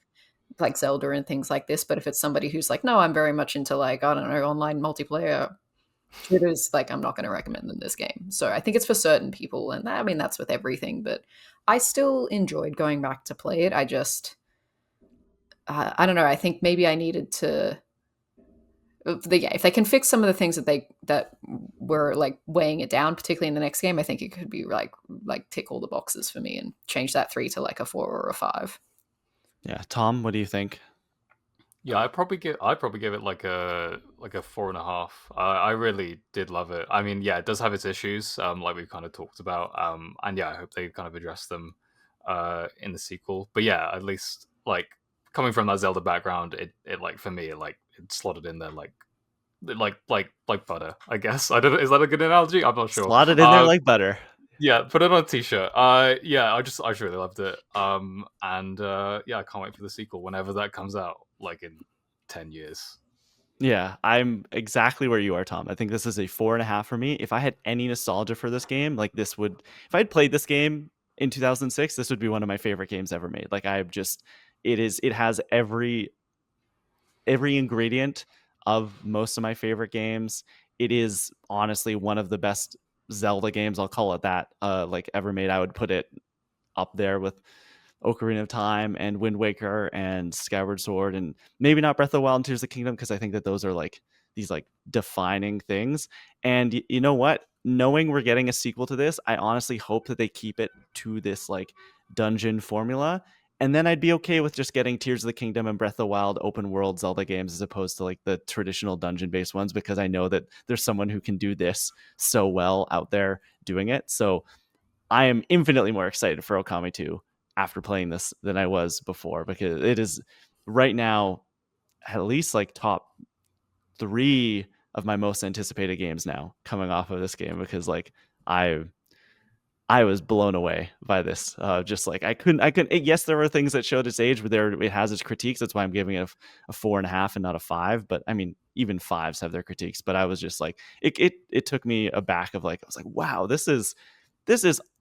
like Zelda and things like this. But if it's somebody who's like, no, I'm very much into like I don't know online multiplayer shooters, like I'm not going to recommend them this game. So I think it's for certain people, and I mean that's with everything. But I still enjoyed going back to play it. I just I don't know. I think maybe I needed to yeah, if they can fix some of the things that were like weighing it down, particularly in the next game, I think it could be like tick all the boxes for me and change that 3 to like a 4 or a 5. Yeah, Tom, what do you think? Yeah, I'd probably give it like a 4.5. I really did love it. I mean, yeah, it does have its issues, like we've kind of talked about. And yeah, I hope they kind of address them in the sequel. But yeah, at least like coming from that Zelda background, it like for me, it slotted in there like butter, I guess. I don't know, is that a good analogy? I'm not sure. Slot it in there like butter. Yeah, put it on a t-shirt. Yeah, I just really loved it. And yeah, I can't wait for the sequel whenever that comes out, like in 10 years. Yeah, I'm exactly where you are, Tom. I think this is a 4.5 for me. If I had any nostalgia for this game, like if I'd played this game in 2006, this would be one of my favorite games ever made. Like it has every ingredient of most of my favorite games. It is honestly one of the best Zelda games. I'll call it that. Like ever made. I would put it up there with Ocarina of Time and Wind Waker and Skyward Sword, and maybe not Breath of the Wild and Tears of the Kingdom, because I think that those are like these like defining things. And you know what? Knowing we're getting a sequel to this, I honestly hope that they keep it to this like dungeon formula. And then I'd be okay with just getting Tears of the Kingdom and Breath of the Wild open world Zelda games as opposed to like the traditional dungeon based ones, because I know that there's someone who can do this so well out there doing it. So I am infinitely more excited for Okami 2 after playing this than I was before, because it is right now at least like top 3 of my most anticipated games now coming off of this game, because like I I was blown away by this. Just like I couldn't. Yes, there were things that showed its age, but it has its critiques. That's why I'm giving it a 4.5 and not a 5. But I mean, even 5s have their critiques. But I was just like, it took me aback of like, I was like, wow, this is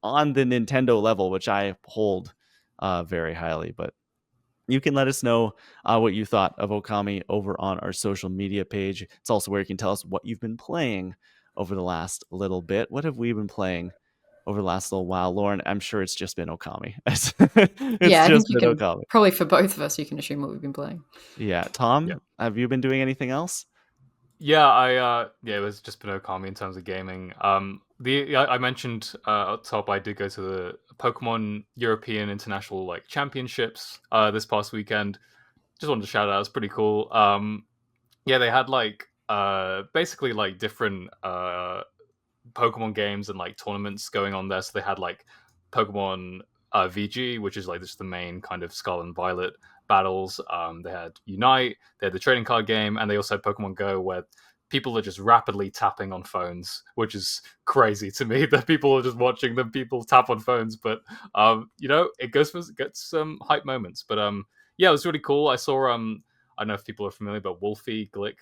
on the Nintendo level, which I hold very highly. But you can let us know what you thought of Okami over on our social media page. It's also where you can tell us what you've been playing over the last little bit. What have we been playing over the last little while? Lauren, I'm sure it's just been Okami. It's Yeah, I just think you been can Okami. probably for both of us, you can assume what we've been playing. Yeah. Yeah. Tom, have you been doing anything else? Yeah, it was just been Okami in terms of gaming. I mentioned up top I did go to the Pokemon European International like Championships this past weekend. Just wanted to shout out, it was pretty cool. Yeah, they had like basically like different Pokemon games and like tournaments going on there. So they had like Pokemon VG, which is like just the main kind of Scarlet and Violet battles. They had Unite, they had the trading card game, and they also had Pokemon Go, where people are just rapidly tapping on phones, which is crazy to me that people are just watching them people tap on phones. But it gets some hype moments. But yeah, it was really cool. I saw I don't know if people are familiar, but Wolfie Glick.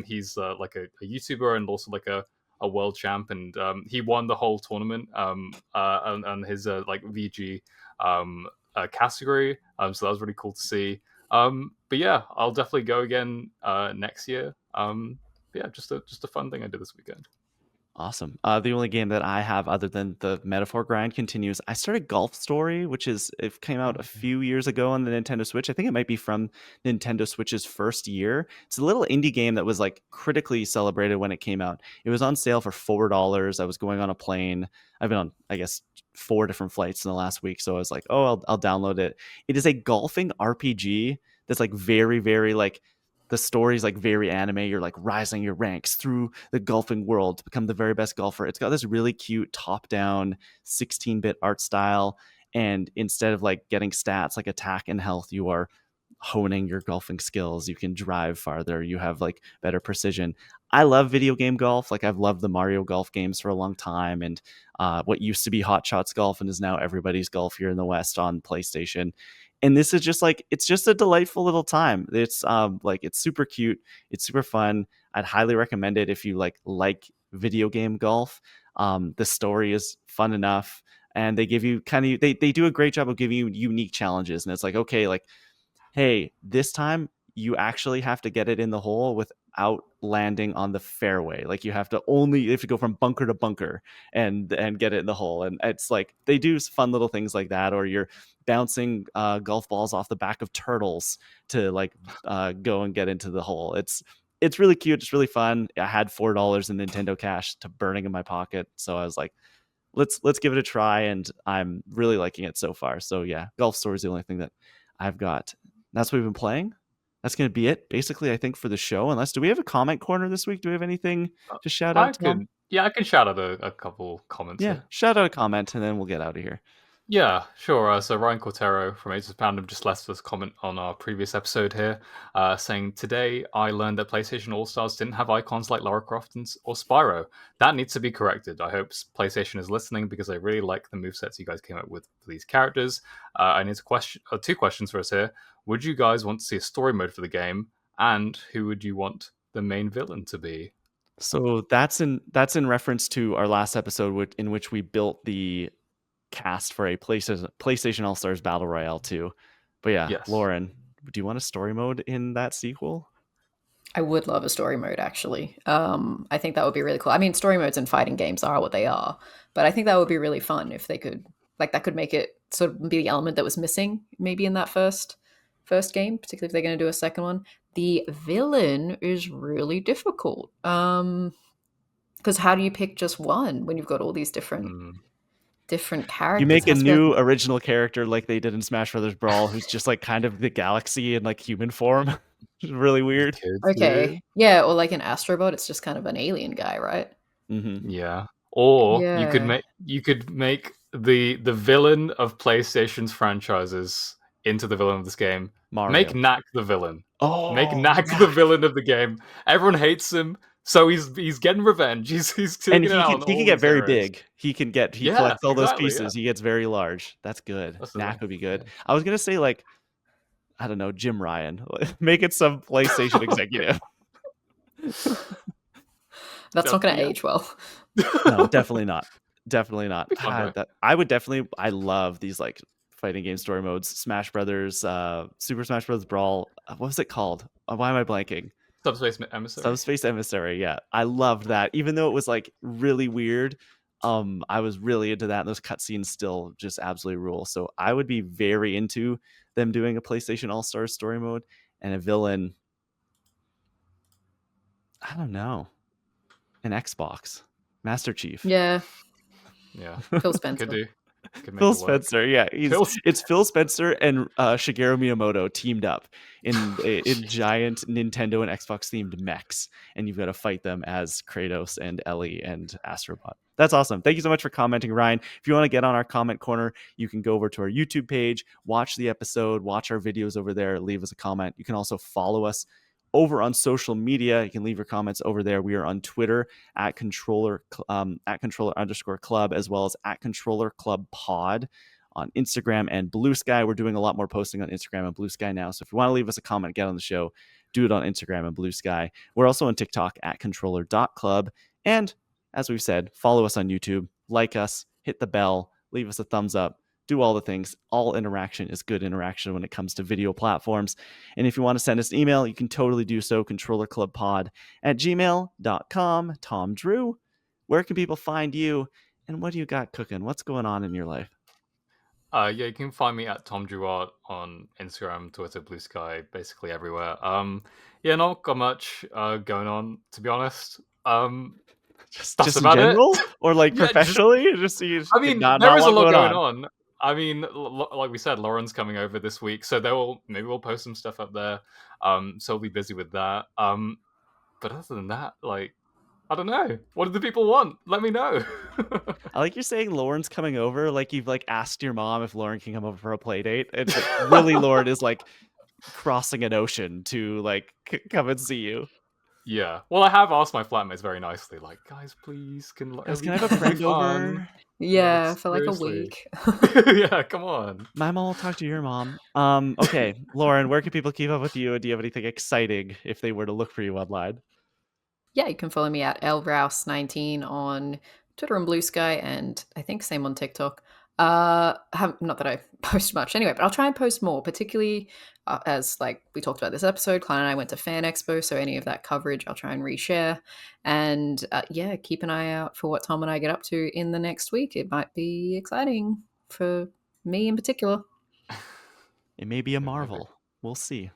He's like a YouTuber and also like a world champ, and he won the whole tournament on his like VG category. So that was really cool to see. But yeah, I'll definitely go again next year. Yeah, just a fun thing I did this weekend. Awesome. The only game that I have other than the Metaphor Grind continues. I started Golf Story, which it came out a few years ago on the Nintendo Switch. I think it might be from Nintendo Switch's first year. It's a little indie game that was like critically celebrated when it came out. It was on sale for $4. I was going on a plane. I've been on, I guess, 4 different flights in the last week, so I was like, oh, I'll download it. It is a golfing RPG that's like very, very like the story's like very anime. You're like rising your ranks through the golfing world to become the very best golfer. It's got this really cute top-down 16-bit art style, and instead of like getting stats like attack and health, you are honing your golfing skills. You can drive farther. You have like better precision. I love video game golf. Like I've loved the Mario Golf games for a long time, and what used to be Hot Shots Golf and is now Everybody's Golf here in the West on PlayStation. And this is just like it's just a delightful little time. It's like it's super cute. It's super fun. I'd highly recommend it if you like video game golf. The story is fun enough, and they give you they do a great job of giving you unique challenges. And it's like, okay, like, hey, this time you actually have to get it in the hole without landing on the fairway. Like you have to go from bunker to bunker and get it in the hole. And it's like they do fun little things like that, or you're bouncing golf balls off the back of turtles to like go and get into the hole. It's really cute. It's really fun. I had $4 in Nintendo Cash to burning in my pocket, so I was like, let's give it a try, and I'm really liking it so far. So yeah, Golf Story is the only thing that I've got. That's what we've been playing. That's going to be it, basically, I think, for the show. Unless, do we have a comment corner this week? Do we have anything to shout out, Tom? I can shout out a couple comments Yeah, here. shout out a comment, and then we'll get out of here. Yeah, sure. So Ryan Cortero from Aces of Fandom just left us a comment on our previous episode here, saying, "Today I learned that PlayStation All-Stars didn't have icons like Lara Croft or Spyro. That needs to be corrected. I hope PlayStation is listening because I really like the movesets you guys came up with for these characters. I need two questions for us here. Would you guys want to see a story mode for the game? And who would you want the main villain to be?" So that's in reference to our last episode, in which we built the cast for a PlayStation All Stars Battle Royale 2. But yeah, Yes. Lauren, do you want a story mode in that sequel? I would love a story mode, actually. I think that would be really cool. I mean, story modes in fighting games are what they are, but I think that would be really fun if they could, like, that could make it sort of be the element that was missing maybe in that first game, particularly if they're going to do a second one. The villain is really difficult. Because how do you pick just one when you've got all these different characters? You make a new original character like they did in Smash Brothers Brawl, who's just like kind of the galaxy in like human form. It's really weird. Okay, yeah, or like an Astrobot, it's just kind of an alien guy, right? Mm-hmm. Yeah. Or Yeah. you could make the villain of PlayStation's franchises into the villain of this game. Mario. Make Knack the villain. Oh, Make Knack the villain of the game. Everyone hates him. So he's getting revenge. He's And taking it out on he all can get these very heroes. big. He Yeah, collects all those exactly, yeah. pieces. He gets very large. That's good. That's the Knack thing, would be good. yeah. I was gonna say, like, I don't know, Jim Ryan. Make it some PlayStation executive. That's not going to Yeah. age well. No, definitely not. Definitely not. Be fun, though. I would definitely. I love these like fighting game story modes. Smash Brothers, Super Smash Bros. Brawl. What was it called? Why am I blanking? Subspace Emissary. Subspace Emissary. Yeah, I loved that. Even though it was like really weird, I was really into that. And those cutscenes still just absolutely rule. So I would be very into them doing a PlayStation All Stars story mode and a villain. I don't know. An Xbox Master Chief. Yeah, Yeah. Phil Spencer. Could do. Could make Phil it work. Spencer, yeah, Phil it's Phil Spencer and Shigeru Miyamoto teamed up in giant Nintendo and Xbox themed mechs, and you've got to fight them as Kratos and Ellie and Astrobot. That's awesome. Thank you so much for commenting, Ryan. If you want to get on our comment corner, you can go over to our YouTube page, watch the episode, watch our videos over there, leave us a comment. You can also follow us over on social media. You can leave your comments over there. We are on Twitter at controller _ club, as well as at controller club pod on Instagram and Blue Sky. We're doing a lot more posting on Instagram and Blue Sky now. So if you want to leave us a comment, get on the show, do it on Instagram and Blue Sky. We're also on TikTok at controller.club. And as we've said, follow us on YouTube, like us, hit the bell, leave us a thumbs up, do all the things. All interaction is good interaction when it comes to video platforms. And if you want to send us an email, you can totally do so. controllerclubpod@gmail.com. Tom Drew, where can people find you? And what do you got cooking? What's going on in your life? Yeah, you can find me at Tom Drew Art on Instagram, Twitter, Blue Sky, basically everywhere. Yeah, not got much going on, to be honest. Just That's in about general? it. Or like Yeah, professionally? Just I mean, not there is a lot lot going going on. I mean, like we said, Lauren's coming over this week, so maybe we'll post some stuff up there. So we'll be busy with that. But other than that, like, I don't know. What do the people want? Let me know. I like you're saying Lauren's coming over, like you've like asked your mom if Lauren can come over for a play date, and but really Lauren is like crossing an ocean to like come and see you. Yeah. Well, I have asked my flatmates very nicely, like, guys, please, Guys, can I have a friend over? Yeah, Like, for like a seriously. week. Yeah, come on. My mom will talk to your mom. Okay, Lauren, where can people keep up with you? Do you have anything exciting if they were to look for you online? Yeah, you can follow me at lrouse19 on Twitter and Blue Sky, and I think same on TikTok. Not that I post much anyway, but I'll try and post more, particularly as like we talked about this episode. Klein and I went to Fan Expo, so any of that coverage I'll try and reshare. And yeah, keep an eye out for what Tom and I get up to in the next week. It might be exciting for me in particular. It may be a It might be. marvel. We'll see.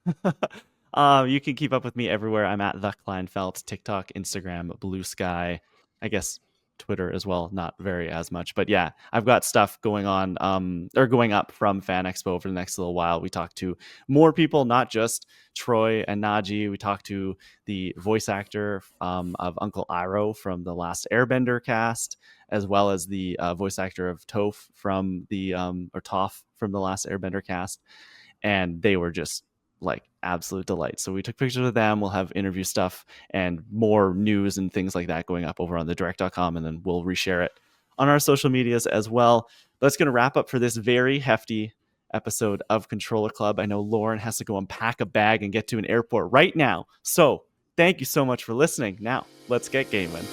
You can keep up with me everywhere. I'm at the Kleinfeld, TikTok, Instagram, Blue Sky, I guess Twitter as well. Not very as much, but yeah, I've got stuff going on, or going up from Fan Expo over the next little while. We talk to more people, not just Troy and Naji. We talk to the voice actor of Uncle Iroh from the last Airbender cast, as well as the voice actor of Toph from the or Toph from the last Airbender cast, and they were just like absolute delight. So we took pictures of them. We'll have interview stuff and more news and things like that going up over on thedirect.com, and then we'll reshare it on our social medias as well. That's going to wrap up for this very hefty episode of Controller Club. I know Lauren has to go unpack a bag and get to an airport right now. So thank you so much for listening. Now let's get gaming.